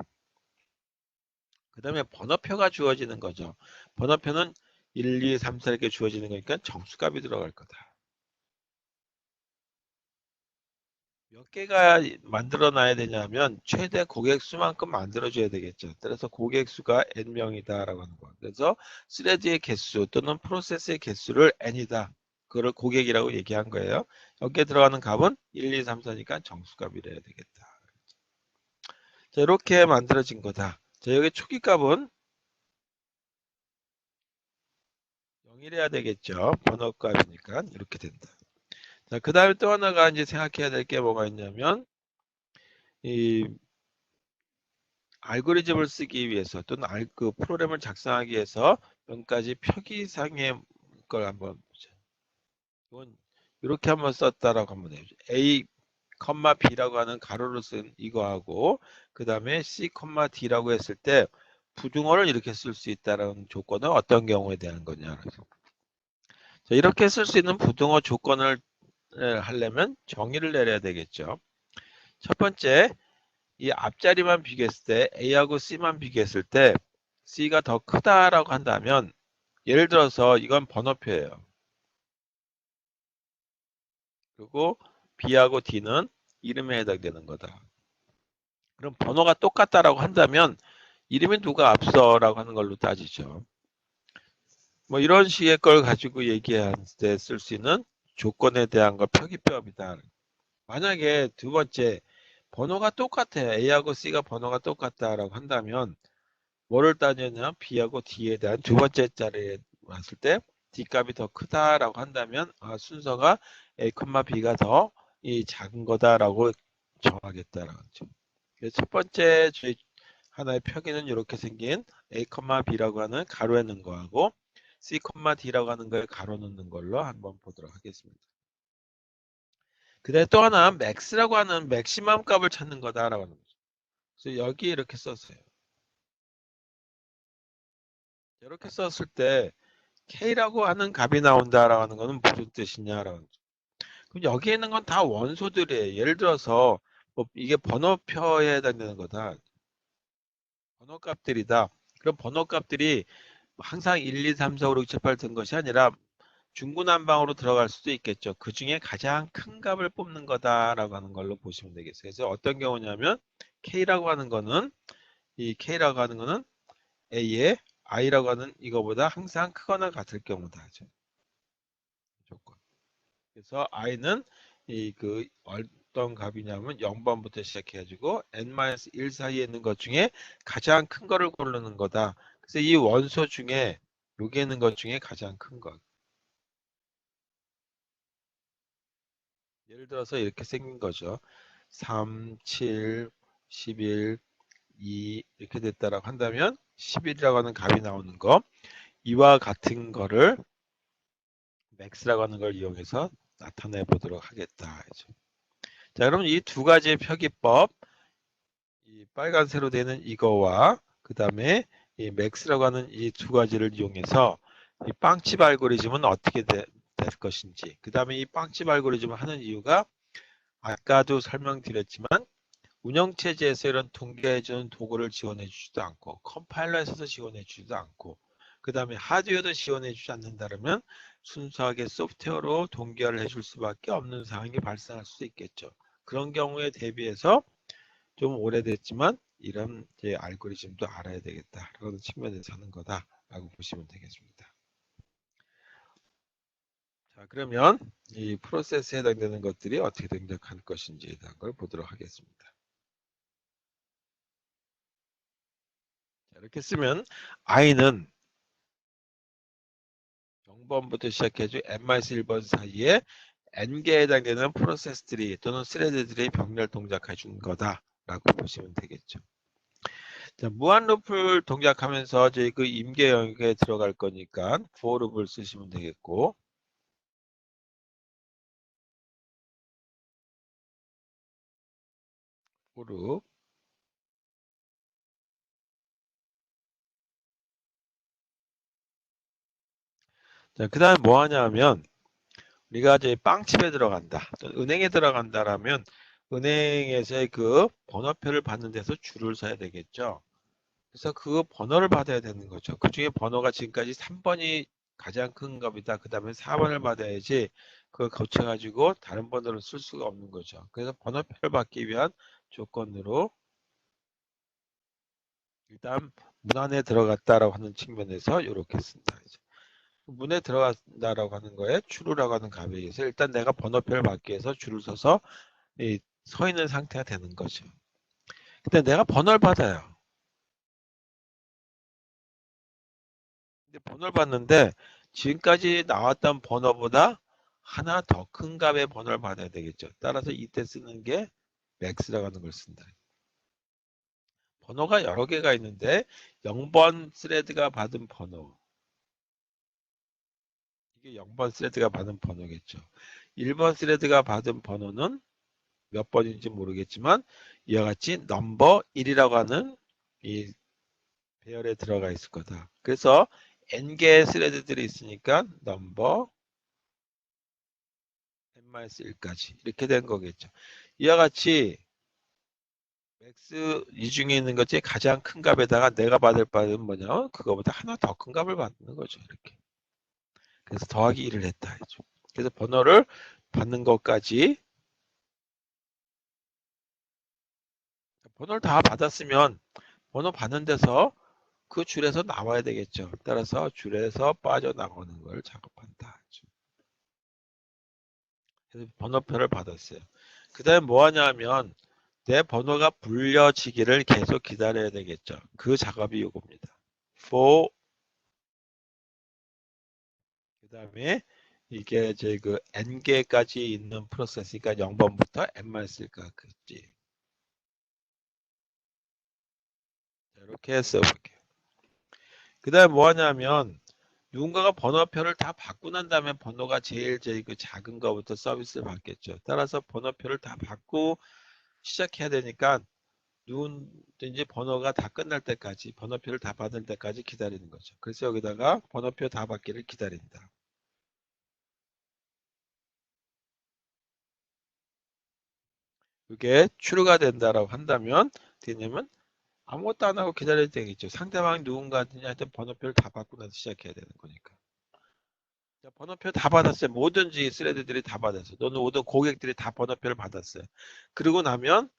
그 다음에 번호표가 주어지는 거죠. 번호표는 1, 2, 3, 4 이렇게 주어지는 거니까 정수값이 들어갈 거다. 몇 개가 만들어 놔야 되냐면 최대 고객 수만큼 만들어 줘야 되겠죠. 따라서 고객 수가 n명이다라고 하는 거. 그래서 스레드의 개수 또는 프로세스의 개수를 n이다. 그걸 고객이라고 얘기한 거예요. 여기에 들어가는 값은 1, 2, 3, 4니까 정수값이래야 되겠다. 자, 이렇게 만들어진 거다. 자, 여기 초기 값은 0이래야 되겠죠. 번호 값이니까 이렇게 된다. 자, 그 다음에 또 하나가 이제 생각해야 될 게 뭐가 있냐면 이 알고리즘을 쓰기 위해서 또는 그 프로그램을 작성하기 위해서 몇 가지 표기상의 걸 한번 보자. 이건 이렇게 한번 썼다라고 한번 해보죠. A, B라고 하는 가로로 쓴 이거하고 그 다음에 C, D라고 했을 때 부등호를 이렇게 쓸 수 있다는 조건은 어떤 경우에 대한 거냐. 자, 이렇게 쓸 수 있는 부등호 조건을 하려면 정의를 내려야 되겠죠. 첫 번째, 이 앞자리만 비교했을 때 A하고 C만 비교했을 때 C가 더 크다라고 한다면 예를 들어서 이건 번호표예요. 그리고 B하고 D는 이름에 해당되는 거다. 그럼 번호가 똑같다라고 한다면 이름이 누가 앞서라고 하는 걸로 따지죠. 뭐 이런 식의 걸 가지고 얘기할 때 쓸 수 있는 조건에 대한 거 표기법이다. 만약에 두 번째 번호가 똑같아요. A하고 C가 번호가 똑같다라고 한다면 뭐를 따지냐면 B하고 D에 대한 두 번째 자리에 왔을 때 D 값이 더 크다라고 한다면 순서가 A, B가 더 작은 거다라고 정하겠다라는 거죠. 그래서 첫 번째 저희 하나의 표기는 이렇게 생긴 A, B라고 하는 가로에 넣는 거하고 C, D라고 하는 걸 가로 넣는 걸로 한번 보도록 하겠습니다. 그다음에 또 하나 max라고 하는 맥시멈 값을 찾는 거다라고 하는 거죠. 그래서 여기 이렇게 썼어요. 이렇게 썼을 때 K라고 하는 값이 나온다라고 하는 것은 무슨 뜻이냐라고 하는 거죠. 그럼 여기 있는 건 다 원소들이에요. 예를 들어서 뭐 이게 번호표에 해당되는 거다. 번호값들이다. 그럼 번호값들이 항상 1, 2, 3, 4, 5, 6, 7, 8 든 것이 아니라 중구난방으로 들어갈 수도 있겠죠. 그 중에 가장 큰 값을 뽑는 거다라고 하는 걸로 보시면 되겠어요. 그래서 어떤 경우냐면 K라고 하는 거는 이 K라고 하는 거는 A의 I라고 하는 이거보다 항상 크거나 같을 경우다. 조건. 그래서 I는 이 그 어떤 값이냐면 0번부터 시작해가지고 n-1 사이에 있는 것 중에 가장 큰 거를 고르는 거다. 그래서 이 원소 중에 여기 있는 것 중에 가장 큰 것. 예를 들어서 이렇게 생긴 거죠. 3, 7, 11, 2 이렇게 됐다라고 한다면 11이라고 하는 값이 나오는 거 이와 같은 거를 max라고 하는 걸 이용해서 나타내 보도록 하겠다. 자, 그럼 이 두 가지의 표기법 이 빨간색으로 되는 이거와 그 다음에 이 max라고 하는 이 두 가지를 이용해서 이 빵집 알고리즘은 어떻게 될 것인지 그 다음에 이 빵집 알고리즘을 하는 이유가 아까도 설명드렸지만 운영체제에서 이런 통계해주는 도구를 지원해 주지도 않고 컴파일러에서도 지원해 주지도 않고 그 다음에 하드웨어도 지원해 주지 않는다면 순수하게 소프트웨어로 동기화를 해줄 수밖에 없는 상황이 발생할 수 있겠죠. 그런 경우에 대비해서 좀 오래됐지만 이런 이제 알고리즘도 알아야 되겠다라는 측면에서 하는 거다라고 보시면 되겠습니다. 자, 그러면 이 프로세스에 해당되는 것들이 어떻게 등장할 것인지에 대한 걸 보도록 하겠습니다. 자, 이렇게 쓰면 i는 0번부터 시작해서 n-1번 사이에 n개에 해당되는 프로세스들이 또는 스레드들이 병렬 동작해 준 거다라고 보시면 되겠죠. 자, 무한 루프를 동작하면서 저희 그 임계 영역에 들어갈 거니까 for 룹을 쓰시면 되겠고 for 룹. 자, 그 다음에 뭐 하냐면 우리가 이제 빵집에 들어간다, 또는 은행에 들어간다라면 은행에서의 그 번호표를 받는 데서 줄을 서야 되겠죠. 그래서 그 번호를 받아야 되는 거죠. 그 중에 번호가 지금까지 3번이 가장 큰 값이다. 그 다음에 4번을 받아야지 그걸 거쳐가지고 다른 번호를 쓸 수가 없는 거죠. 그래서 번호표를 받기 위한 조건으로 일단 문 안에 들어갔다라고 하는 측면에서 이렇게 쓴다. 문에 들어간다라고 하는 거에 true라고 하는 값에 의해서 일단 내가 번호표를 받기 위해서 줄을 서서 서 있는 상태가 되는 거죠. 근데 내가 번호를 받아요. 근데 번호를 받는데 지금까지 나왔던 번호보다 하나 더 큰 값의 번호를 받아야 되겠죠. 따라서 이때 쓰는 게 max라고 하는 걸 쓴다. 번호가 여러 개가 있는데 0번 스레드가 받은 번호 이게 0번 스레드가 받은 번호겠죠. 1번 스레드가 받은 번호는 몇 번인지 모르겠지만 이와 같이 넘버 1이라고 하는 이 배열에 들어가 있을 거다. 그래서 n개의 스레드들이 있으니까 넘버 n-1까지 이렇게 된 거겠죠. 이와 같이 맥스 이 중에 있는 것 중에 가장 큰 값에다가 내가 받을 바는 뭐냐? 그거보다 하나 더 큰 값을 받는 거죠. 이렇게. 그래서 더하기 1을 했다. 했죠. 그래서 번호를 받는 것까지 번호를 다 받았으면 번호 받는 데서 그 줄에서 나와야 되겠죠. 따라서 줄에서 빠져나가는 걸 작업한다. 그래서 번호표를 받았어요. 그 다음에 뭐 하냐면 내 번호가 불려지기를 계속 기다려야 되겠죠. 그 작업이 이겁니다. for 그 다음에 이게 이제 그 n개까지 있는 프로세스니까 0번부터 n-1까지 이렇게 써볼게요. 그 다음에 뭐 하냐면 누군가가 번호표를 다 받고 난 다음에 번호가 제일 그 작은 거부터 서비스를 받겠죠. 따라서 번호표를 다 받고 시작해야 되니까 누군지 번호가 다 끝날 때까지 번호표를 다 받을 때까지 기다리는 거죠. 그래서 여기다가 번호표 다 받기를 기다린다. 그게 true가 된다라고 한다면 되냐면 아무것도 안 하고 기다려도 되겠죠. 상대방이 누군가든지 하여튼 번호표를 다 받고 나서 시작해야 되는 거니까. 자, 번호표 다 받았어요. 뭐든지 스레드들이 다 받았어요. 또는 모든 고객들이 다 번호표를 받았어요. 그러고 나면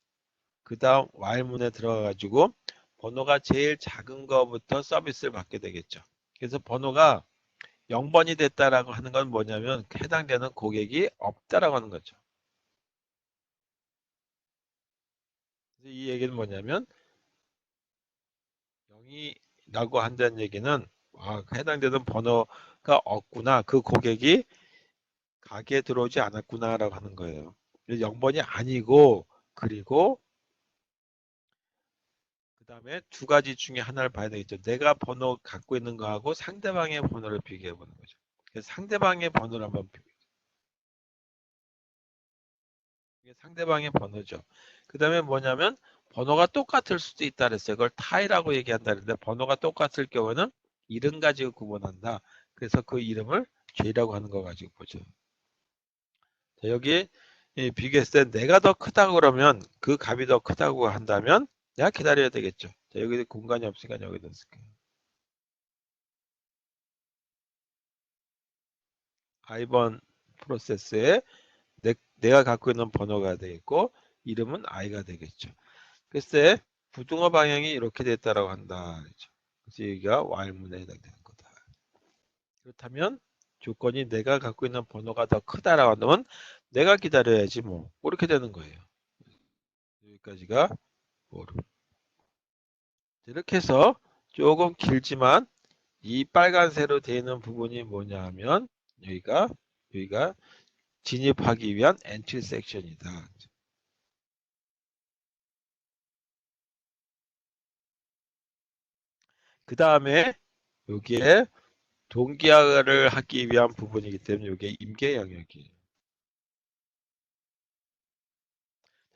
그 다음 while문에 들어가가지고 번호가 제일 작은 거부터 서비스를 받게 되겠죠. 그래서 번호가 0번이 됐다라고 하는 건 뭐냐면 해당되는 고객이 없다라고 하는 거죠. 그래서 이 얘기는 뭐냐면 0이라고 한다는 얘기는 해당되는 번호가 없구나. 그 고객이 가게에 들어오지 않았구나라고 하는 거예요. 0번이 아니고 그리고 그 다음에 두 가지 중에 하나를 봐야 되겠죠. 내가 번호 갖고 있는 거하고 상대방의 번호를 비교해 보는 거죠. 그래서 상대방의 번호를 한번 이게 상대방의 번호죠. 그 다음에 뭐냐면 번호가 똑같을 수도 있다 그랬어요. 그걸 타이라고 얘기한다 그랬는데 번호가 똑같을 경우는 이름 가지고 구분한다. 그래서 그 이름을 J라고 하는 거 가지고 보죠. 자, 여기 비교했을 때 내가 더 크다고 그러면 그 값이 더 크다고 한다면 내가 기다려야 되겠죠. 자, 여기 공간이 없으니까 여기다 쓸게요. i번 프로세스에 내가 갖고 있는 번호가 되겠고 이름은 i가 되겠죠. 글쎄 부등호 방향이 이렇게 됐다라고 한다. 그래서 여기가 while문에 해당되는 거다. 그렇다면 조건이 내가 갖고 있는 번호가 더 크다라고 한다면 내가 기다려야지 뭐 이렇게 되는 거예요. 여기까지가 뭐로. 이렇게 해서 조금 길지만 이 빨간색으로 되어 있는 부분이 뭐냐 하면 여기가 진입하기 위한 엔트리 섹션이다. 그 다음에 여기에 동기화를 하기 위한 부분이기 때문에 이게 임계 영역이에요.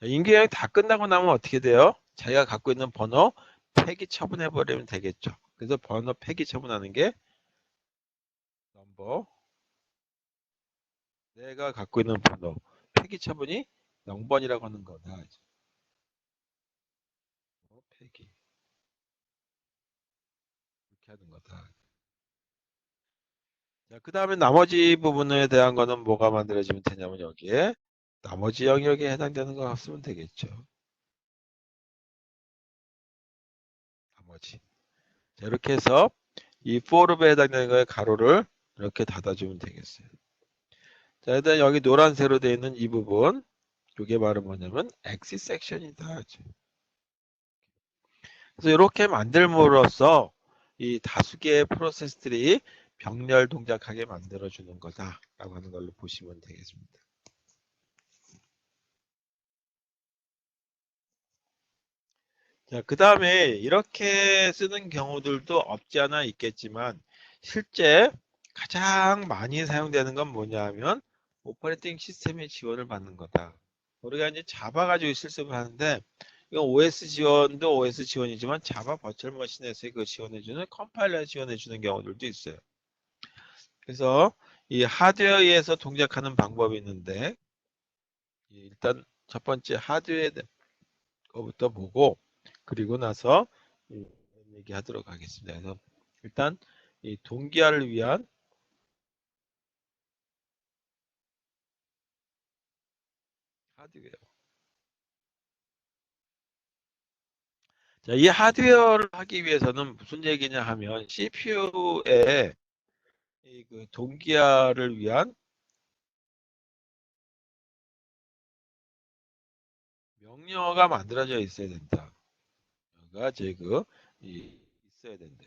임계 영역 다 끝나고 나면 어떻게 돼요? 자기가 갖고 있는 번호 폐기 처분해 버리면 되겠죠. 그래서 번호 폐기 처분하는 게 넘버 내가 갖고 있는 번호 폐기 처분이 0번이라고 하는 거다. 폐기 이렇게 하는 거다. 자, 그 다음에 나머지 부분에 대한 거는 뭐가 만들어지면 되냐면 여기에 나머지 영역에 해당되는 거 쓰면 되겠죠. 나머지. 자, 이렇게 해서 이 for에 해당되는 거에 가로를 이렇게 닫아주면 되겠어요. 자, 일단 여기 노란색으로 되어 있는 이 부분, 이게 바로 뭐냐면 exit section이다. 그래서 이렇게 만들므로써 이 다수개의 프로세스들이 병렬 동작하게 만들어주는 거다라고 하는 걸로 보시면 되겠습니다. 자, 그 다음에 이렇게 쓰는 경우들도 없지 않아 있겠지만 실제 가장 많이 사용되는 건 뭐냐 하면 오퍼레이팅 시스템의 지원을 받는 거다. 우리가 이제 자바 가지고 실습을 하는데 이건 OS 지원도 OS 지원이지만 자바 버추얼 머신에서 그 지원해주는 컴파일러 지원해주는 경우들도 있어요. 그래서 이 하드웨어에 의해서 동작하는 방법이 있는데 일단 첫 번째 하드웨어 거부터 보고 그리고 나서 얘기하도록 하겠습니다. 그래서 일단 이 동기화를 위한 하드웨어. 자, 이 하드웨어를 하기 위해서는 무슨 얘기냐 하면 CPU에 그 동기화를 위한 명령어가 만들어져 있어야 된다. 가 제그 있어야 된다.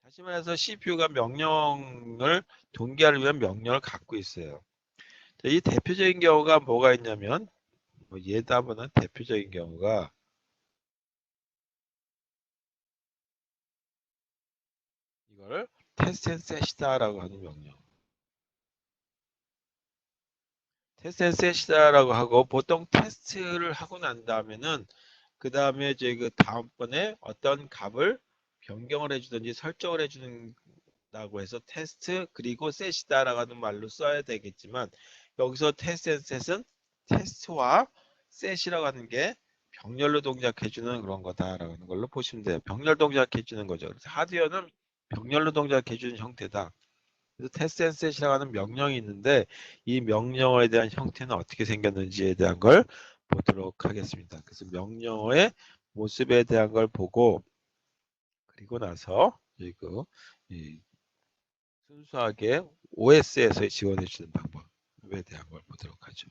다시 말해서 CPU가 명령을 동기화를 위한 명령을 갖고 있어요. 자, 이 대표적인 경우가 뭐가 있냐면 뭐 예다보는 대표적인 경우가 이걸 테스트 앤 셋이다라고 하는 명령. 테스트 앤 셋이다라고 하고 보통 테스트를 하고 난 다음에는 그 다음에 이제 그 다음번에 어떤 값을 변경을 해주든지 설정을 해주는다고 해서 테스트 그리고 셋이다라고 하는 말로 써야 되겠지만 여기서 테스트 앤 셋은 테스트와 셋이라고 하는 게 병렬로 동작해주는 그런 거다라는 걸로 보시면 돼요. 병렬 동작해주는 거죠. 그래서 하드웨어는 병렬로 동작해주는 형태다. 그래서 테스트 앤 셋이라고 하는 명령이 있는데 이 명령어에 대한 형태는 어떻게 생겼는지에 대한 걸 보도록 하겠습니다. 그래서 명령어의 모습에 대한 걸 보고 그리고 나서 이 순수하게 OS에서 지원해주는 방법에 대한 걸 보도록 하죠.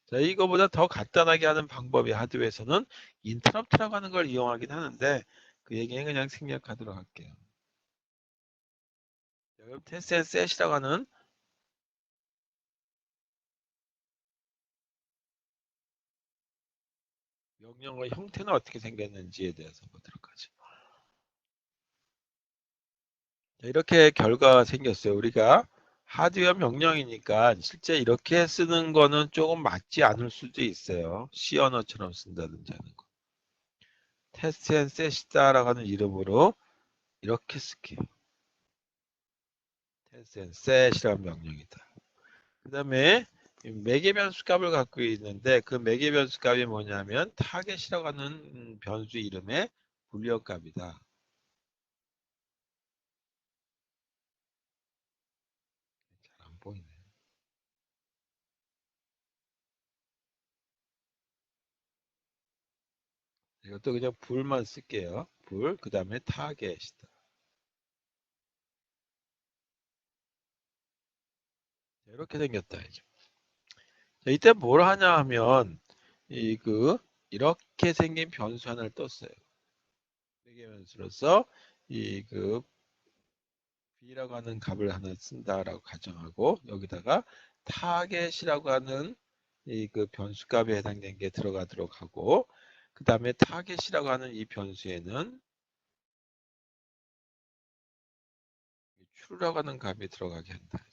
자, 이거보다 더 간단하게 하는 방법이 하드웨어에서는 인터럽트라고 하는 걸 이용하긴 하는데 그 얘기는 그냥 생략하도록 할게요. 자, 그럼 테스트 앤 셋이라고 하는 명령어의 형태는 어떻게 생겼는지에 대해서 보도록 하죠. 자, 이렇게 결과가 생겼어요. 우리가 하드웨어 명령이니까 실제 이렇게 쓰는 거는 조금 맞지 않을 수도 있어요. C 언어처럼 쓴다든지 하는 거. 테스트 앤 셋이다라고 하는 이름으로 이렇게 쓸게요. 테스트 앤 셋이라는 명령이다. 그 다음에 매개 변수 값을 갖고 있는데 그 매개 변수 값이 뭐냐면 타겟이라고 하는 변수 이름의 불리어 값이다. 잘 안 보이네. 이것도 그냥 불만 쓸게요. 불, 그 다음에 타겟이다. 이렇게 생겼다. 이제. 자, 이때 뭘 하냐 하면 이렇게 생긴 변수 하나를 떴어요. 매개 변수로서 b라고 하는 값을 하나 쓴다라고 가정하고 여기다가 타겟이라고 하는 변수값에 해당되는 게 들어가도록 하고 그 다음에 타겟이라고 하는 이 변수에는 true라고 하는 값이 들어가게 한다.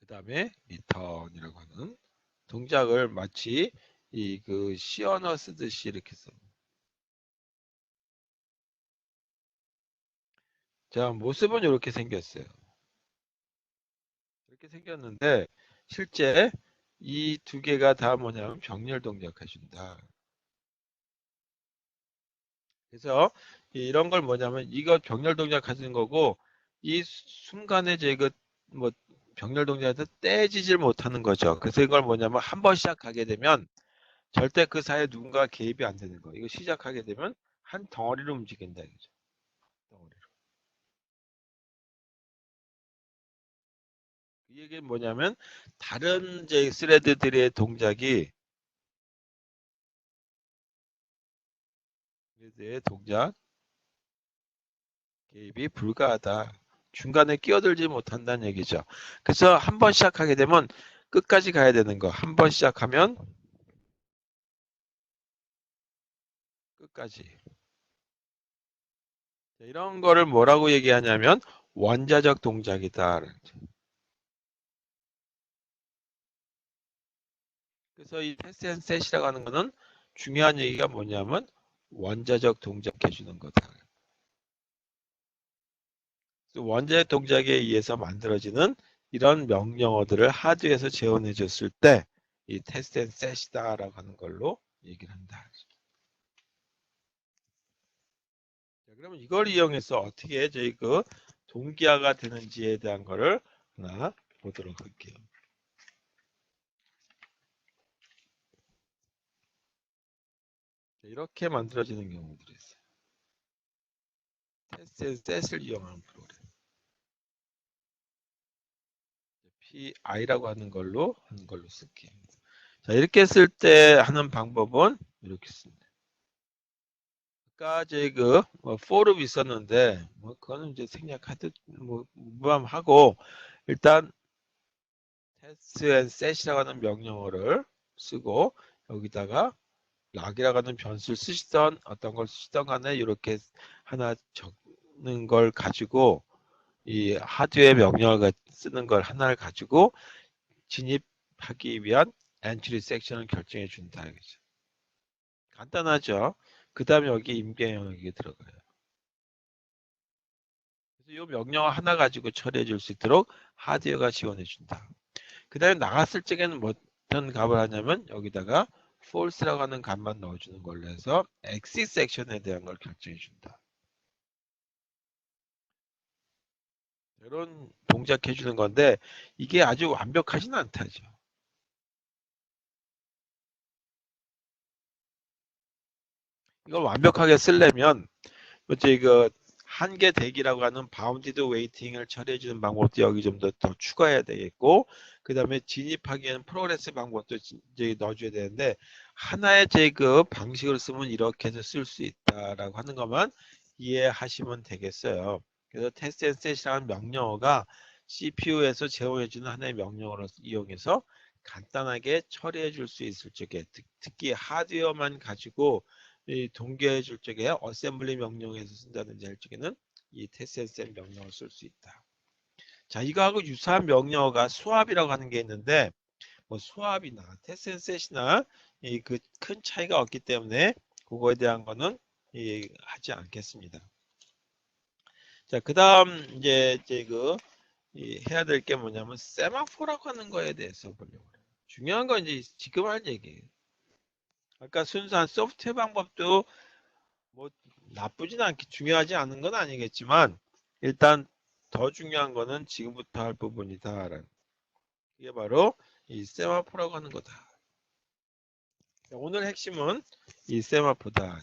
그 다음에 return이라고 하는 동작을 마치 C 언어 쓰듯이 이렇게 써. 자, 모습은 이렇게 생겼어요. 이렇게 생겼는데 실제 이 두 개가 다 뭐냐면 병렬 동작해준다. 그래서 이런 걸 뭐냐면 이거 병렬 동작하는 거고 이 순간에 뭐 병렬 동작에서 떼지질 못하는 거죠. 그래서 이걸 뭐냐면 한 번 시작하게 되면 절대 그 사이에 누군가 개입이 안 되는 거. 이거 시작하게 되면 한 덩어리로 움직인다 이거죠. 덩어리로. 이 얘기는 뭐냐면 다른 이제 스레드들의 동작이 스레드의 동작 개입이 불가하다. 중간에 끼어들지 못한다는 얘기죠. 그래서 한 번 시작하게 되면 끝까지 가야 되는 거. 한 번 시작하면 끝까지. 이런 거를 뭐라고 얘기하냐면 원자적 동작이다. 그래서 이 패스 앤 셋이라고 하는 거는 중요한 얘기가 뭐냐면 원자적 동작해 주는 거다. 원자적 동작에 의해서 만들어지는 이런 명령어들을 하드에서 재현해 줬을 때 이 테스트 앤 셋이다라고 하는 걸로 얘기를 한다. 자, 그러면 이걸 이용해서 어떻게 저희 동기화가 되는지에 대한 거를 하나 보도록 할게요. 이렇게 만들어지는 경우들이 있어요. 테스트 앤 셋을 이용하는 프로그램. PI라고 하는 걸로 쓸게요. 자, 이렇게 쓸 때 하는 방법은 이렇게 씁니다. 아까 저희 for로 있었는데 뭐 그거는 이제 생략하듯 뭐 무함하고 일단 테스트 앤 셋이라고 하는 명령어를 쓰고 여기다가 락이라고 하는 변수를 쓰시던 어떤 걸 쓰시던 간에 이렇게 하나 적는 걸 가지고 이 하드웨어 명령어를 쓰는 걸 하나를 가지고 진입하기 위한 엔트리 섹션을 결정해 준다. 간단하죠. 그 다음에 여기 임계 영역이 들어가요. 그래서 이 명령어 하나 가지고 처리해 줄 수 있도록 하드웨어가 지원해 준다. 그 다음에 나갔을 적에는 뭐 어떤 값을 하냐면 여기다가 false라고 하는 값만 넣어주는 걸로 해서 exit action에 대한 걸 결정해 준다. 이런 동작 해주는 건데 이게 아주 완벽하지는 않다죠. 이걸 완벽하게 쓰려면 이제 이거 한계 대기라고 하는 바운디드 웨이팅을 처리해주는 방법도 여기 좀 더 추가해야 되겠고, 그 다음에 진입하기에는 프로그레스 방법도 이제 넣어줘야 되는데, 하나의 제 그 방식을 쓰면 이렇게 해서 쓸 수 있다라고 하는 것만 이해하시면 되겠어요. 그래서 테스트 앤 셋이라는 명령어가 CPU에서 제공해주는 하나의 명령어를 이용해서 간단하게 처리해 줄 수 있을 적에, 특히 하드웨어만 가지고 이 동기해 줄 적에 어셈블리 명령에서 쓴다든지 할 적에는 이 testset 명령을 쓸 수 있다. 자, 이거하고 유사한 명령어가 수압이라고 하는 게 있는데 뭐 수압이나 testset이나 이 그 큰 차이가 없기 때문에 그거에 대한 거는 하지 않겠습니다. 자, 그다음 이제 그 해야 될 게 뭐냐면 세마포라고 하는 거에 대해서 보려고 그래요. 중요한 건 이제 지금 할 얘기예요. 아까 순수한 소프트웨어 방법도 뭐 나쁘진 않게 중요하지 않은 건 아니겠지만 일단 더 중요한 거는 지금부터 할 부분이다라는 이게 바로 이 세마포라고 하는 거다. 오늘 핵심은 이 세마포다.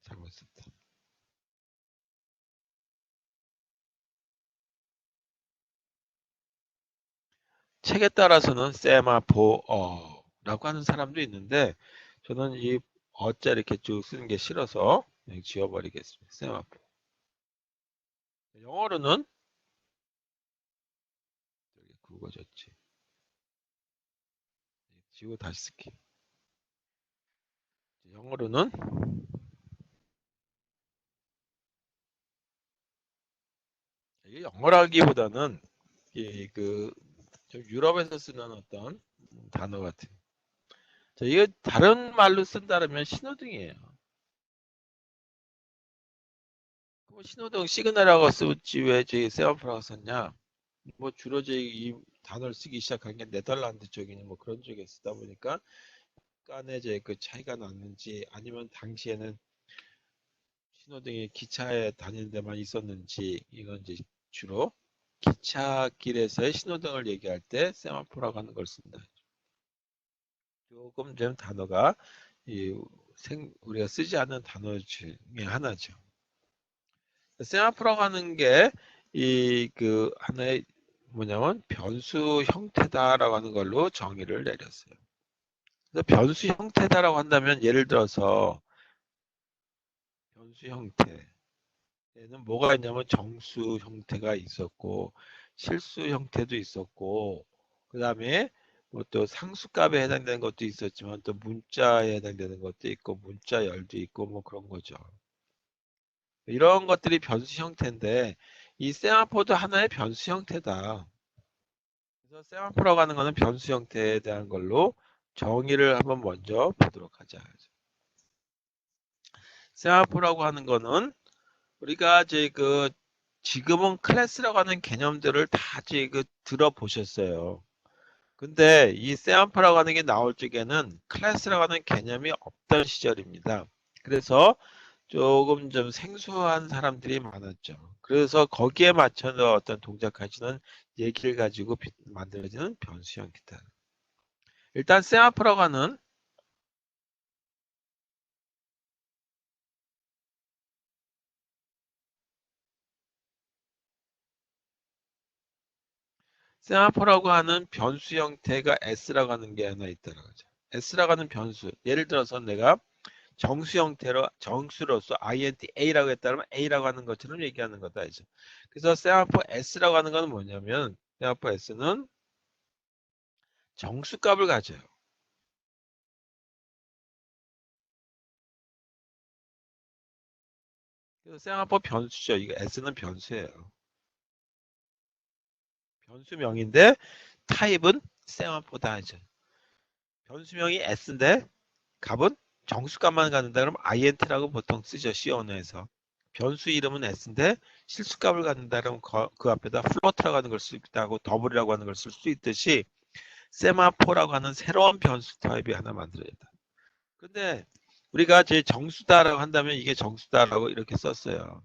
잘못했다. 책에 따라서는 세마포어라고 하는 사람도 있는데 저는 이 어자 이렇게 쭉 쓰는 게 싫어서 그냥 지워버리겠습니다. 세마포. 영어로는 굵어졌지. 지우고 다시 쓸게. 영어로는 이게 영어라기보다는 좀 유럽에서 쓰는 어떤 단어 같은. 자, 이게 다른 말로 쓴다면 신호등이에요. 뭐 신호등 시그널이라고 쓰지 왜 저기 세마포라고 썼냐? 뭐 주로 이 단어를 쓰기 시작한 게 네덜란드 쪽이니 뭐 그런 쪽에 쓰다 보니까 간에 이제 그 차이가 났는지 아니면 당시에는 신호등이 기차에 다니는 데만 있었는지 이건 이제 주로 기차길에서의 신호등을 얘기할 때 세마포라고 하는 걸 쓴다. 조금 좀 단어가 우리가 쓰지 않는 단어 중에 하나죠. 세마포라고 하는 게 그 하나의 뭐냐면 변수 형태다라고 하는 걸로 정의를 내렸어요. 그래서 변수 형태다라고 한다면 예를 들어서 변수 형태에는 뭐가 있냐면 정수 형태가 있었고 실수 형태도 있었고 그 다음에 뭐 또 상수값에 해당되는 것도 있었지만 또 문자에 해당되는 것도 있고 문자열도 있고 뭐 그런 거죠. 이런 것들이 변수 형태인데 이 세마포도 하나의 변수 형태다. 그래서 세마포라고 하는 것은 변수 형태에 대한 걸로 정의를 한번 먼저 보도록 하자. 세마포라고 하는 거는 우리가 지금은 클래스라고 하는 개념들을 다 들어보셨어요. 근데 이 세마포라고 하는 게 나올 적에는 클래스라고 하는 개념이 없던 시절입니다. 그래서 조금 좀 생소한 사람들이 많았죠. 그래서 거기에 맞춰서 어떤 동작하시는 얘기를 가지고 만들어지는 변수형 기타. 일단 세마포라고 하는 세마포라고 하는 변수 형태가 S라고 하는 게 하나 있다는 거죠. S라고 하는 변수. 예를 들어서 내가 정수 형태로 정수로서 int a라고 했다면 a라고 하는 것처럼 얘기하는 거다 이제. 그래서 세마포 S라고 하는 건 뭐냐면 세마포 S는 정수값을 가져요. 그래서 세마포 변수죠. 이거 S는 변수예요. 변수명인데 타입은 세마포다 이제. 변수명이 S인데 값은 정수값만 갖는다 그러면 int라고 보통 쓰죠. C 언어에서. 변수 이름은 s인데 실수값을 갖는다면 그 앞에다 플로트라고 하는 걸 쓸 수 있다고 더블이라고 하는 걸 쓸 수 있듯이 세마포라고 하는 새로운 변수 타입이 하나 만들어졌다. 근데 우리가 제 정수다라고 한다면 이게 정수다라고 이렇게 썼어요.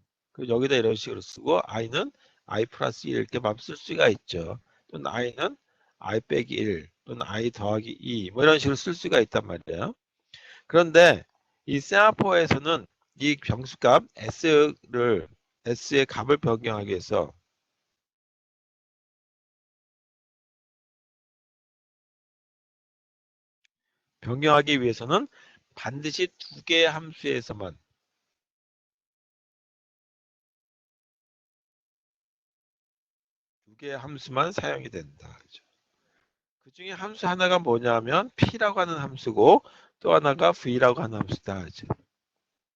여기다 이런 식으로 쓰고 i는 i 플러스 1 이렇게 쓸 수가 있죠. 또는 i는 i 빼기 1 또는 i 더하기 2 뭐 이런 식으로 쓸 수가 있단 말이에요. 그런데 이 세마포에서는 이 병수값 s의 값을 변경하기 위해서 는 반드시 두 개의 함수에서만 두 개의 함수만 사용이 된다. 그렇죠? 그 중에 함수 하나가 뭐냐면 p라고 하는 함수고 또 하나가 v라고 하는 함수다. 그렇죠?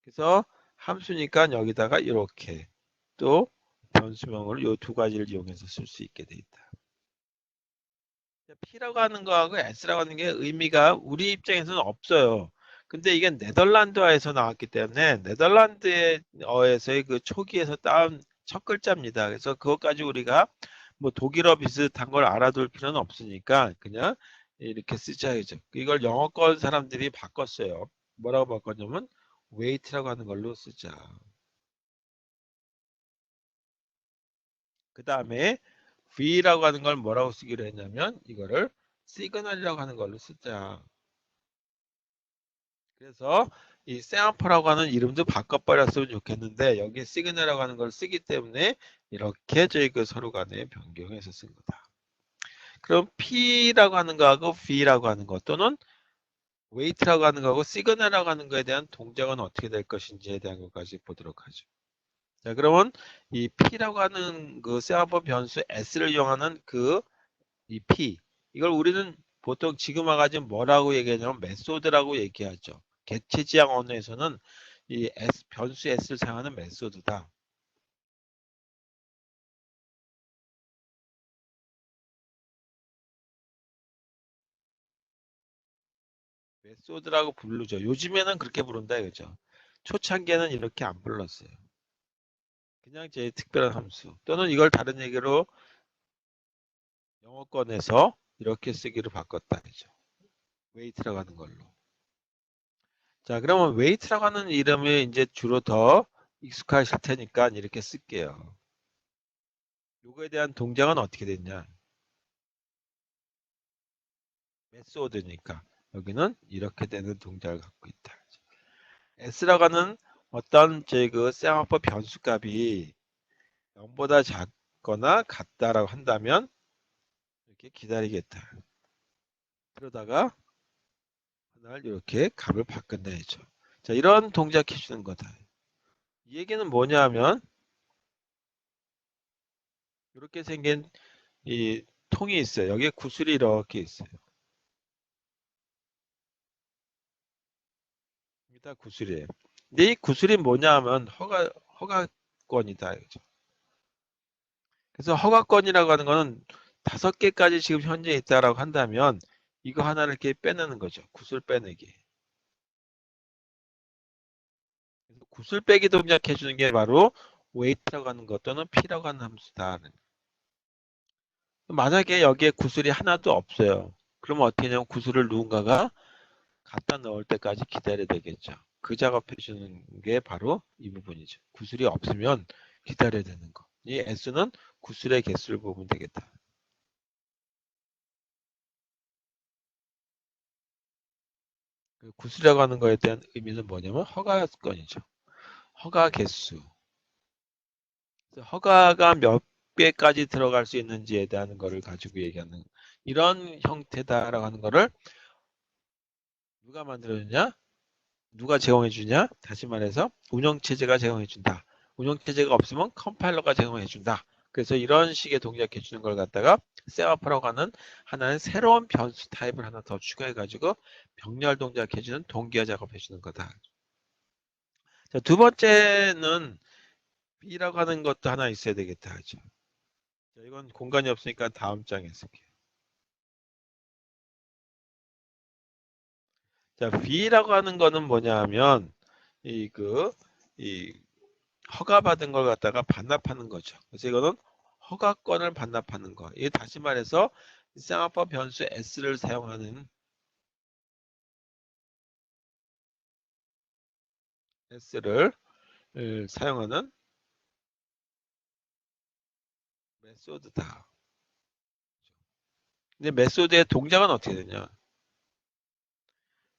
그래서 함수니까 여기다가 이렇게 또 변수명을 이 두 가지를 이용해서 쓸 수 있게 돼 있다. P라고 하는 거하고 S라고 하는 게 의미가 우리 입장에서는 없어요. 근데 이게 네덜란드어에서 나왔기 때문에 네덜란드어에서의 그 초기에서 따온 첫 글자입니다. 그래서 그것까지 우리가 뭐 독일어 비슷한 걸 알아둘 필요는 없으니까 그냥 이렇게 쓰자죠. 이걸 영어권 사람들이 바꿨어요. 뭐라고 바꿨냐면 wait라고 하는 걸로 쓰자. 그 다음에 V라고 하는 걸 뭐라고 쓰기로 했냐면 이거를 시그널이라고 하는 걸로 쓰자. 그래서 이 샘플라고 하는 이름도 바꿔버렸으면 좋겠는데 여기 시그널이라고 하는 걸 쓰기 때문에 이렇게 저희 그 서로 간에 변경해서 쓴 거다. 그럼 P라고 하는 거하고 V라고 하는 것 또는 weight라고 하는 거하고 시그널이라고 하는 거에 대한 동작은 어떻게 될 것인지에 대한 것까지 보도록 하죠. 자, 그러면 이 P라고 하는 그 샘플 변수 S를 이용하는 이 P 이걸 우리는 보통 지금 와가지고 뭐라고 얘기하냐면 메소드라고 얘기하죠. 객체 지향 언어에서는 이 변수 S를 사용하는 메소드다. 메소드라고 부르죠. 요즘에는 그렇게 부른다 이거죠. 초창기에는 이렇게 안 불렀어요. 그냥 제 특별한 함수 또는 이걸 다른 얘기로 영어권에서 이렇게 쓰기로 바꿨다 이죠. 웨이트라고 하는 걸로. 자, 그러면 웨이트라고 하는 이름이 이제 주로 더 익숙하실 테니까 이렇게 쓸게요. 요거에 대한 동작은 어떻게 됐냐? 메소드니까 여기는 이렇게 되는 동작을 갖고 있다. s라고 하는 어떤 그 셈마포 변수값이 0보다 작거나 같다라고 한다면 이렇게 기다리겠다. 그러다가 하나 이렇게 값을 바꾼다죠. 자, 이런 동작 해주는 거다. 이 얘기는 뭐냐 하면 이렇게 생긴 이 통이 있어요. 여기에 구슬이 이렇게 있어요. 여기다 구슬이에요. 근데 이 구슬이 뭐냐 하면 허가권이다. 그죠? 그래서 허가권이라고 하는 거는 5개까지 지금 현재 있다라고 한다면 이거 하나를 이렇게 빼내는 거죠. 구슬 빼내기. 구슬 빼기 동작 해주는 게 바로 weight라고 하는 것 또는 p라고 하는 함수다. 만약에 여기에 구슬이 하나도 없어요. 그러면 어떻게 하냐면 구슬을 누군가가 갖다 넣을 때까지 기다려야 되겠죠. 그 작업해 주는 게 바로 이 부분이죠. 구슬이 없으면 기다려야 되는 거. 이 S는 구슬의 개수를 보면 되겠다. 구슬이라고 하는 거에 대한 의미는 뭐냐면 허가권이죠. 허가 개수. 허가가 몇 개까지 들어갈 수 있는지에 대한 거를 가지고 얘기하는 이런 형태다라고 하는 거를 누가 만들어주냐? 누가 제공해 주냐? 다시 말해서 운영체제가 제공해 준다. 운영체제가 없으면 컴파일러가 제공해 준다. 그래서 이런 식의 동작해 주는 걸 갖다가 셋업이라고 하는 하나는 새로운 변수 타입을 하나 더 추가해 가지고 병렬 동작해 주는 동기화 작업해 주는 거다. 자, 두 번째는 B라고 하는 것도 하나 있어야 되겠다 하죠. 자, 이건 공간이 없으니까 다음 장에 쓸게요. 자, B라고 하는 거는 뭐냐 하면 이 허가받은 걸 갖다가 반납하는 거죠. 그래서 이거는 허가권을 반납하는 거. 이게 다시 말해서 쌍화법 변수 s를 사용하는 s를 사용하는 메소드다. 근데 메소드의 동작은 어떻게 되냐?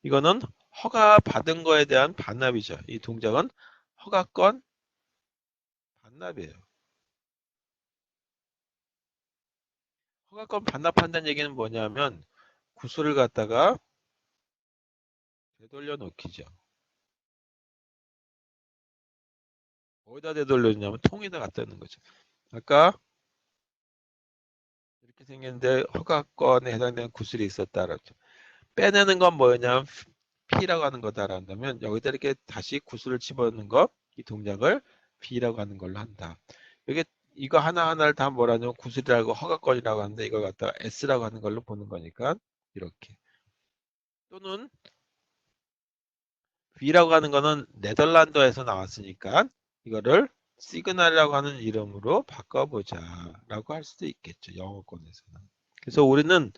이거는 허가받은 거에 대한 반납이죠. 이 동작은 허가권 반납이에요. 허가권 반납한다는 얘기는 뭐냐면 구슬을 갖다가 되돌려 놓기죠. 어디다 되돌려 놓냐면 통에다 갖다 놓는 거죠. 아까 이렇게 생겼는데 허가권에 해당되는 구슬이 있었다라죠. 빼내는 건 뭐냐면 P라고 하는 거다라고 한다면 여기다 이렇게 다시 구슬을 집어넣는 거, 이 동작을 B라고 하는 걸로 한다. 이게 이거 하나하나를 다 뭐라냐면 구슬이라고 허가권이라고 하는데 이걸 갖다가 S라고 하는 걸로 보는 거니까 이렇게. 또는 B라고 하는 거는 네덜란드에서 나왔으니까 이거를 시그널이라고 하는 이름으로 바꿔보자 라고 할 수도 있겠죠. 영어권에서는. 그래서 우리는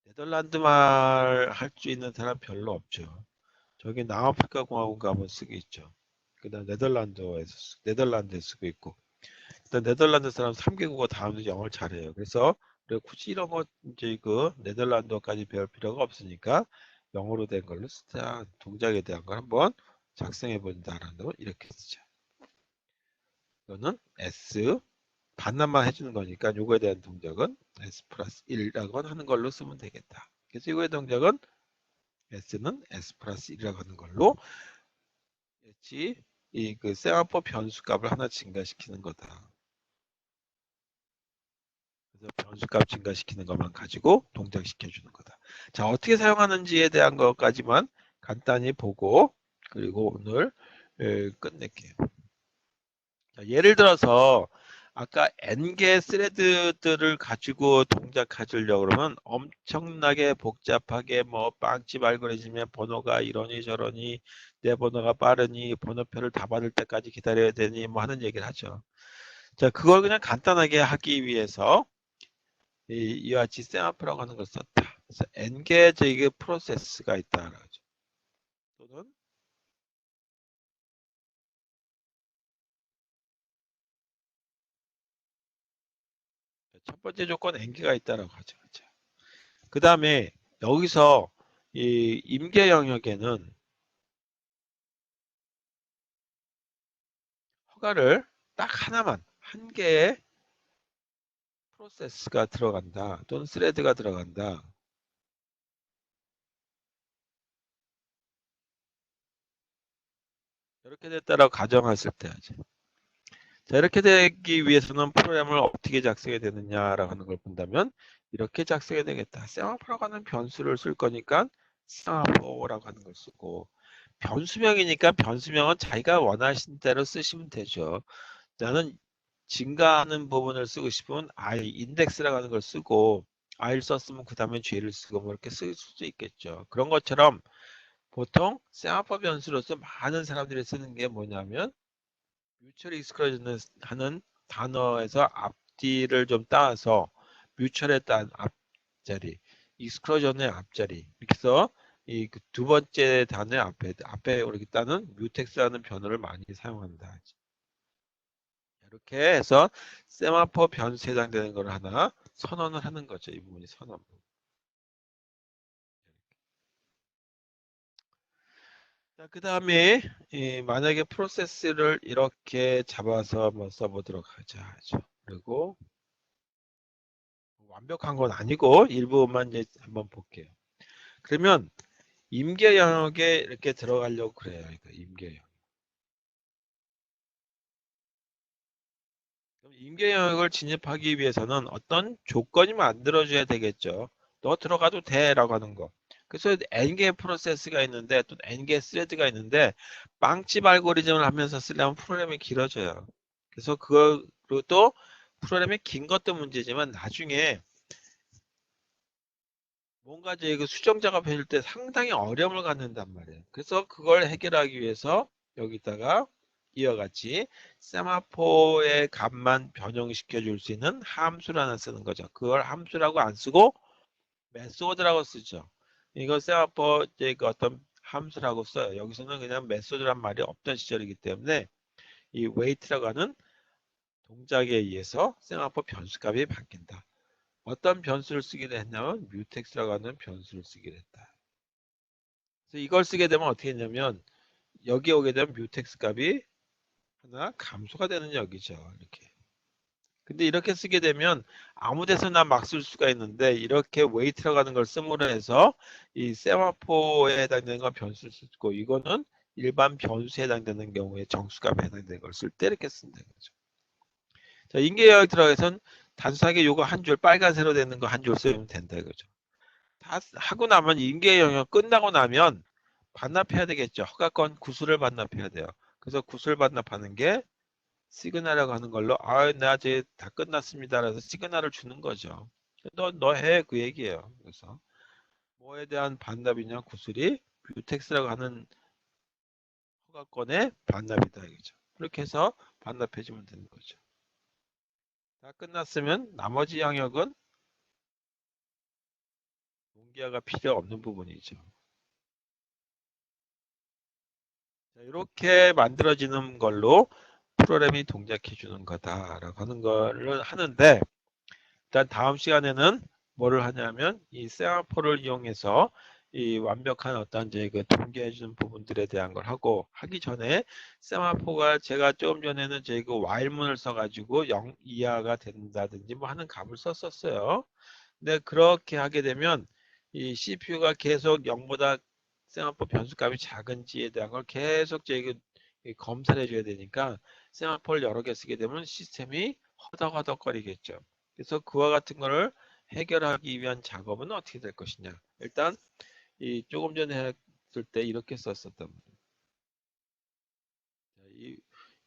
네덜란드 말 할 수 있는 사람 별로 없죠. 저기 남아프리카 공화국 가면 쓰고 있죠. 그다음 네덜란드에 쓰고 있고. 일단 네덜란드 사람 3개국어 다 하면서 영어를 잘해요. 그래서 우리가 굳이 이런 거 이제 그 네덜란드어까지 배울 필요가 없으니까 영어로 된 걸로 쓰자. 동작에 대한 걸 한번 작성해 본다라는 거 이렇게 쓰죠. 이거는 S 반납만 해주는 거니까 요거에 대한 동작은 S 플러스 1이라고 하는 걸로 쓰면 되겠다. 그래서 이거의 동작은 S는 S 플러스 1이라고 하는 걸로 이그 셈화법 변수값을 하나 증가시키는 거다. 그래서 변수값 증가시키는 것만 가지고 동작시켜주는 거다. 자, 어떻게 사용하는지에 대한 것까지만 간단히 보고 그리고 오늘 끝낼게요. 자, 예를 들어서 아까 n개 스레드들을 가지고 동작 가지려고 그러면 엄청나게 복잡하게 뭐 빵집 알고리즘의 번호가 이러니 저러니 내 번호가 빠르니 번호표를 다 받을 때까지 기다려야 되니 뭐 하는 얘기를 하죠. 자, 그걸 그냥 간단하게 하기 위해서 이와 같이 셈아프라고 하는 걸 썼다. 그래서 n개 저기 프로세스가 있다라고 하죠. 또는 첫 번째 조건 n개가 있다라고 하죠. 그렇죠? 그 다음에 여기서 이 임계 영역에는 허가를 딱 하나만 한 개의 프로세스가 들어간다 또는 스레드가 들어간다. 이렇게 됐다라고 가정했을 때 하지. 자, 이렇게 되기 위해서는 프로그램을 어떻게 작성해야 되느냐라고 하는 걸 본다면 이렇게 작성해야 되겠다. 셈아프라고 하는 변수를 쓸 거니까 셈아프라고 하는 걸 쓰고 변수명이니까 변수명은 자기가 원하시는 대로 쓰시면 되죠. 나는 증가하는 부분을 쓰고 싶으면 I 인덱스라고 하는 걸 쓰고 I를 썼으면 그 다음에 J를 쓰고 뭐 이렇게 쓸 수도 있겠죠. 그런 것처럼 보통 셈아프 변수로서 많은 사람들이 쓰는 게 뭐냐면 뮤추얼 익스클루전 하는 단어에서 앞뒤를 좀 따서 뮤추얼에 딴 앞자리, 익스클루전의 앞자리 이렇게 해서 이 두 번째 단어의 앞에 이렇게 따는 뮤텍스라는 변호를 많이 사용한다. 이렇게 해서 세마포 변수에 해당되는 걸 하나 선언을 하는 거죠. 이 부분이 선언. 자, 그 다음에 만약에 프로세스를 이렇게 잡아서 한번 써보도록 하자. 그리고 완벽한 건 아니고 일부만 이제 한번 볼게요. 그러면 임계 영역에 이렇게 들어가려고 그래요. 이거 임계 영역. 그럼 임계 영역을 진입하기 위해서는 어떤 조건이 만들어줘야 되겠죠. 너 들어가도 돼라고 하는 거. 그래서 n개 프로세스가 있는데 또 n개 스레드가 있는데 빵집 알고리즘을 하면서 쓰려면 프로그램이 길어져요. 그래서 그리고 또 프로그램이 긴 것도 문제지만 나중에 뭔가 이제 그 수정 작업해줄 때 상당히 어려움을 갖는단 말이에요. 그래서 그걸 해결하기 위해서 여기다가 이와 같이 세마포의 값만 변형시켜 줄 수 있는 함수를 하나 쓰는 거죠. 그걸 함수라고 안 쓰고 메소드라고 쓰죠. 이거 세마포 그 어떤 함수라고 써요. 여기서는 그냥 메소드란 말이 없던 시절이기 때문에 이 weight라고 하는 동작에 의해서 세마포 변수값이 바뀐다. 어떤 변수를 쓰기로 했냐면 뮤텍스라고 하는 변수를 쓰기로 했다. 그래서 이걸 쓰게 되면 어떻게 했냐면 여기 오게 되면 뮤텍스 값이 하나 감소가 되는 여기죠. 이렇게. 근데 이렇게 쓰게 되면 아무 데서나 막 쓸 수가 있는데 이렇게 웨이트라고 하는 걸 씀으로 해서 이 세마포에 해당되는 건 변수를 쓰고 이거는 일반 변수에 해당되는 경우에 정수값에 해당되는 걸 쓸 때 이렇게 쓴다는 거죠. 자, 인계영역 들어가서는 단순하게 요거 한 줄 빨간색으로 되는 거 한 줄 쓰면 된다 이거죠. 다 하고 나면 인계영역 끝나고 나면 반납해야 되겠죠. 허가권 구수를 반납해야 돼요. 그래서 구수를 반납하는 게 시그널이라고 하는 걸로 나 이제 다 끝났습니다. 그래서 시그널을 주는 거죠. 너 해 그 얘기예요. 그래서 뭐에 대한 반납이냐 구술이 뷰텍스라고 하는 허가권의 반납이다 이거죠. 그렇게 해서 반납해 주면 되는 거죠. 다 끝났으면 나머지 영역은 동기화가 필요 없는 부분이죠. 자, 이렇게 만들어지는 걸로 프로그램이 동작해 주는 거다라고 하는 거를 하는데 일단 다음 시간에는 뭐를 하냐면 이 세마포를 이용해서 이 완벽한 어떤 이제 그 통계해 주는 부분들에 대한 걸 하고 하기 전에 세마포가 제가 조금 전에는 제 그 while문을 써가지고 0 이하가 된다든지 뭐 하는 값을 썼었어요. 근데 그렇게 하게 되면 이 CPU가 계속 0보다 세마포 변수값이 작은지에 대한 걸 계속 제 검사를 해줘야 되니까 세마포를 여러 개 쓰게 되면 시스템이 허덕허덕거리겠죠. 그래서 그와 같은 거를 해결하기 위한 작업은 어떻게 될 것이냐. 일단 이 조금 전에 했을 때 이렇게 썼었던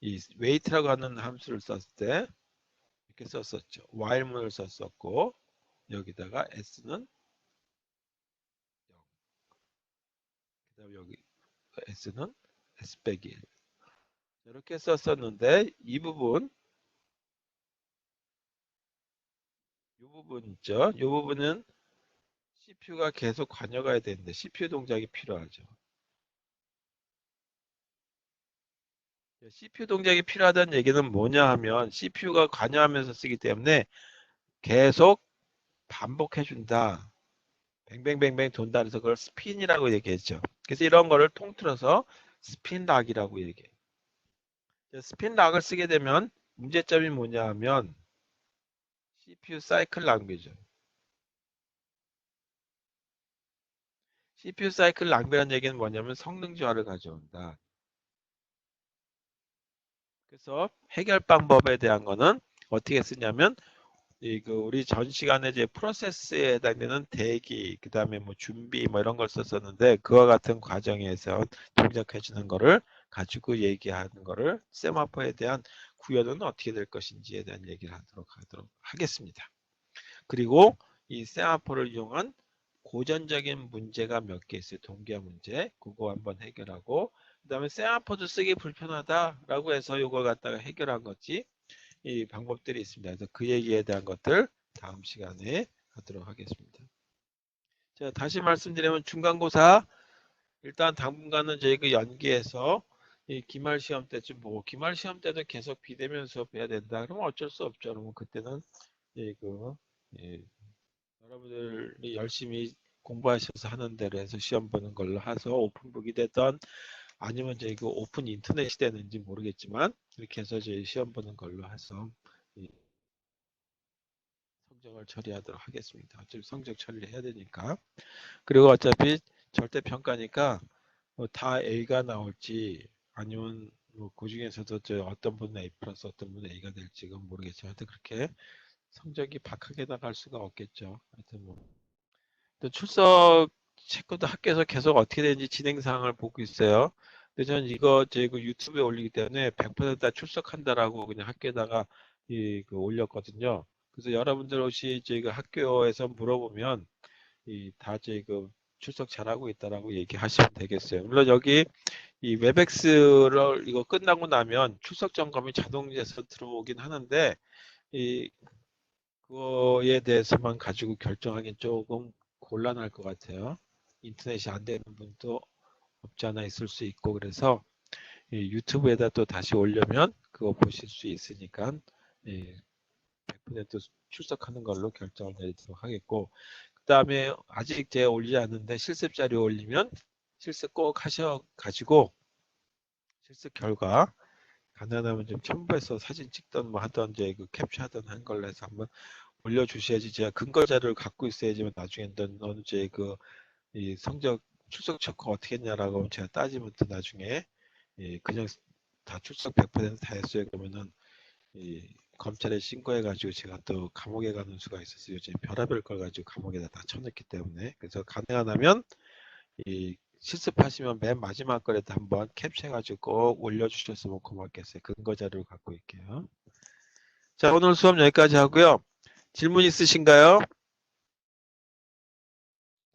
이 weight라고 하는 함수를 썼을 때 이렇게 썼었죠. while문을 썼었고 여기다가 s는 0, 그다음 여기 s는 s 빼기 1 이렇게 썼었는데 이 부분 있죠. 이 부분은 CPU가 계속 관여가야 되는데 CPU 동작이 필요하죠. CPU 동작이 필요하다는 얘기는 뭐냐 하면 CPU가 관여하면서 쓰기 때문에 계속 반복해준다. 뱅뱅뱅뱅 돈다. 그래서 그걸 스핀이라고 얘기했죠. 그래서 이런 거를 통틀어서 스핀락이라고 얘기해요. 스핀락을 쓰게 되면 문제점이 뭐냐 하면 CPU 사이클 낭비죠. CPU 사이클 낭비라는 얘기는 뭐냐면 성능 저하를 가져온다. 그래서 해결 방법에 대한 거는 어떻게 쓰냐면 우리 전 시간에 이제 프로세스에 해당되는 대기, 그 다음에 뭐 준비 뭐 이런 걸 썼었는데 그와 같은 과정에서 동작해 주는 거를 가지고 얘기하는 거를 세마포에 대한 구현은 어떻게 될 것인지에 대한 얘기를 하도록 하겠습니다. 그리고 이 세마포를 이용한 고전적인 문제가 몇 개 있어요. 동기화 문제. 그거 한번 해결하고 그 다음에 세마포도 쓰기 불편하다라고 해서 이걸 갖다가 해결한 거지. 이 방법들이 있습니다. 그래서 그 얘기에 대한 것들 다음 시간에 하도록 하겠습니다. 자, 다시 말씀드리면 중간고사 일단 당분간은 저희 그 연기해서 이 기말 시험 때쯤 보고 기말 시험 때도 계속 비대면 수업해야 된다. 그러면 어쩔 수 없죠. 그러면 그때는 예, 여러분들이 열심히 공부하셔서 하는 대로 해서 시험 보는 걸로 해서 오픈북이 되던 아니면 저희 그 오픈 인터넷이 되는지 모르겠지만 이렇게 해서 저희 시험 보는 걸로 해서 성적을 처리하도록 하겠습니다. 어차피 성적 처리를 해야 되니까. 그리고 어차피 절대평가니까 뭐다 A가 나올지 아니면 뭐그 중에서도 어떤 분은 A 플러스 어떤 분은 A가 될지 는 모르겠지만 하여튼 그렇게 성적이 박하게 나갈 수가 없겠죠. 하여튼 뭐 또 출석 체크도 학교에서 계속 어떻게 되는지 진행 사항을 보고 있어요. 근데 저는 이거 제 그 유튜브에 올리기 때문에 100%다 출석한다라고 그냥 학교에다가 올렸거든요. 그래서 여러분들 혹시 그 학교에서 물어보면 다그 출석 잘하고 있다라고 얘기하시면 되겠어요. 물론 여기 이 웹엑스를 이거 끝나고 나면 출석 점검이 자동돼서 들어오긴 하는데 이 그거에 대해서만 가지고 결정하기는 조금 곤란할 것 같아요. 인터넷이 안 되는 분도 없지 않아 있을 수 있고 그래서 이 유튜브에다 또 다시 올려면 그거 보실 수 있으니까 100% 출석하는 걸로 결정을 내리도록 하겠고 그 다음에 아직 제가 올리지 않는데 실습 자료 올리면 실습 꼭 하셔가지고 실습 결과 가능하면 좀 첨부해서 사진 찍던 뭐 하던 이제 그 캡처하던 한 걸로 해서 한번 올려주셔야지 제가 근거 자료를 갖고 있어야지만 나중에 너는 이제 그 이 성적 출석 체크 어떻게 했냐라고 제가 따지면 또 나중에 그냥 다 출석 100%다 했어요 그러면은 이 검찰에 신고해가지고 제가 또 감옥에 가는 수가 있었어요. 요즘 별의별 걸 가지고 감옥에다 다 쳐넣기 때문에 그래서 가능하다면 이 실습하시면 맨 마지막 거라도 한번 캡처해가지고 꼭 올려주셨으면 고맙겠어요. 근거 자료를 갖고 있게요. 자 오늘 수업 여기까지 하고요. 질문 있으신가요?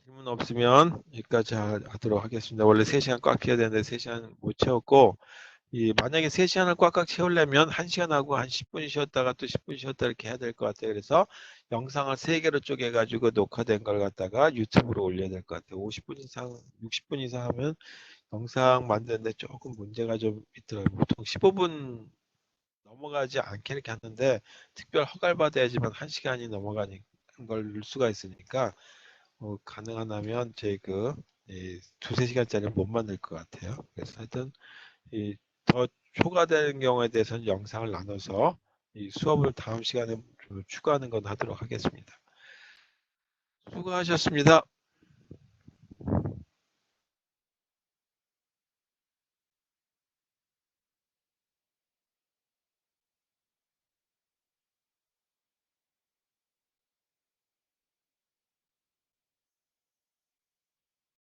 질문 없으면 여기까지 하도록 하겠습니다. 원래 3시간 꽉 피워야 되는데 3시간 못 채웠고 만약에 3시간을 꽉꽉 채우려면 1시간 하고 한 10분 쉬었다가 또 10분 쉬었다 이렇게 해야 될 것 같아요. 그래서 영상을 3개로 쪼개가지고 녹화된 걸 갖다가 유튜브로 올려야 될 것 같아요. 50분 이상, 60분 이상 하면 영상 만드는데 조금 문제가 좀 있더라고요. 보통 15분 넘어가지 않게 이렇게 하는데 특별 허가를 받아야지만 1시간이 넘어가는 걸 넣을 수가 있으니까 가능하다면 제 두세 시간짜리는 못 만들 것 같아요. 그래서 하여튼 더 초과되는 경우에 대해서는 영상을 나눠서 이 수업을 다음 시간에 추가하는 건 하도록 하겠습니다. 수고하셨습니다.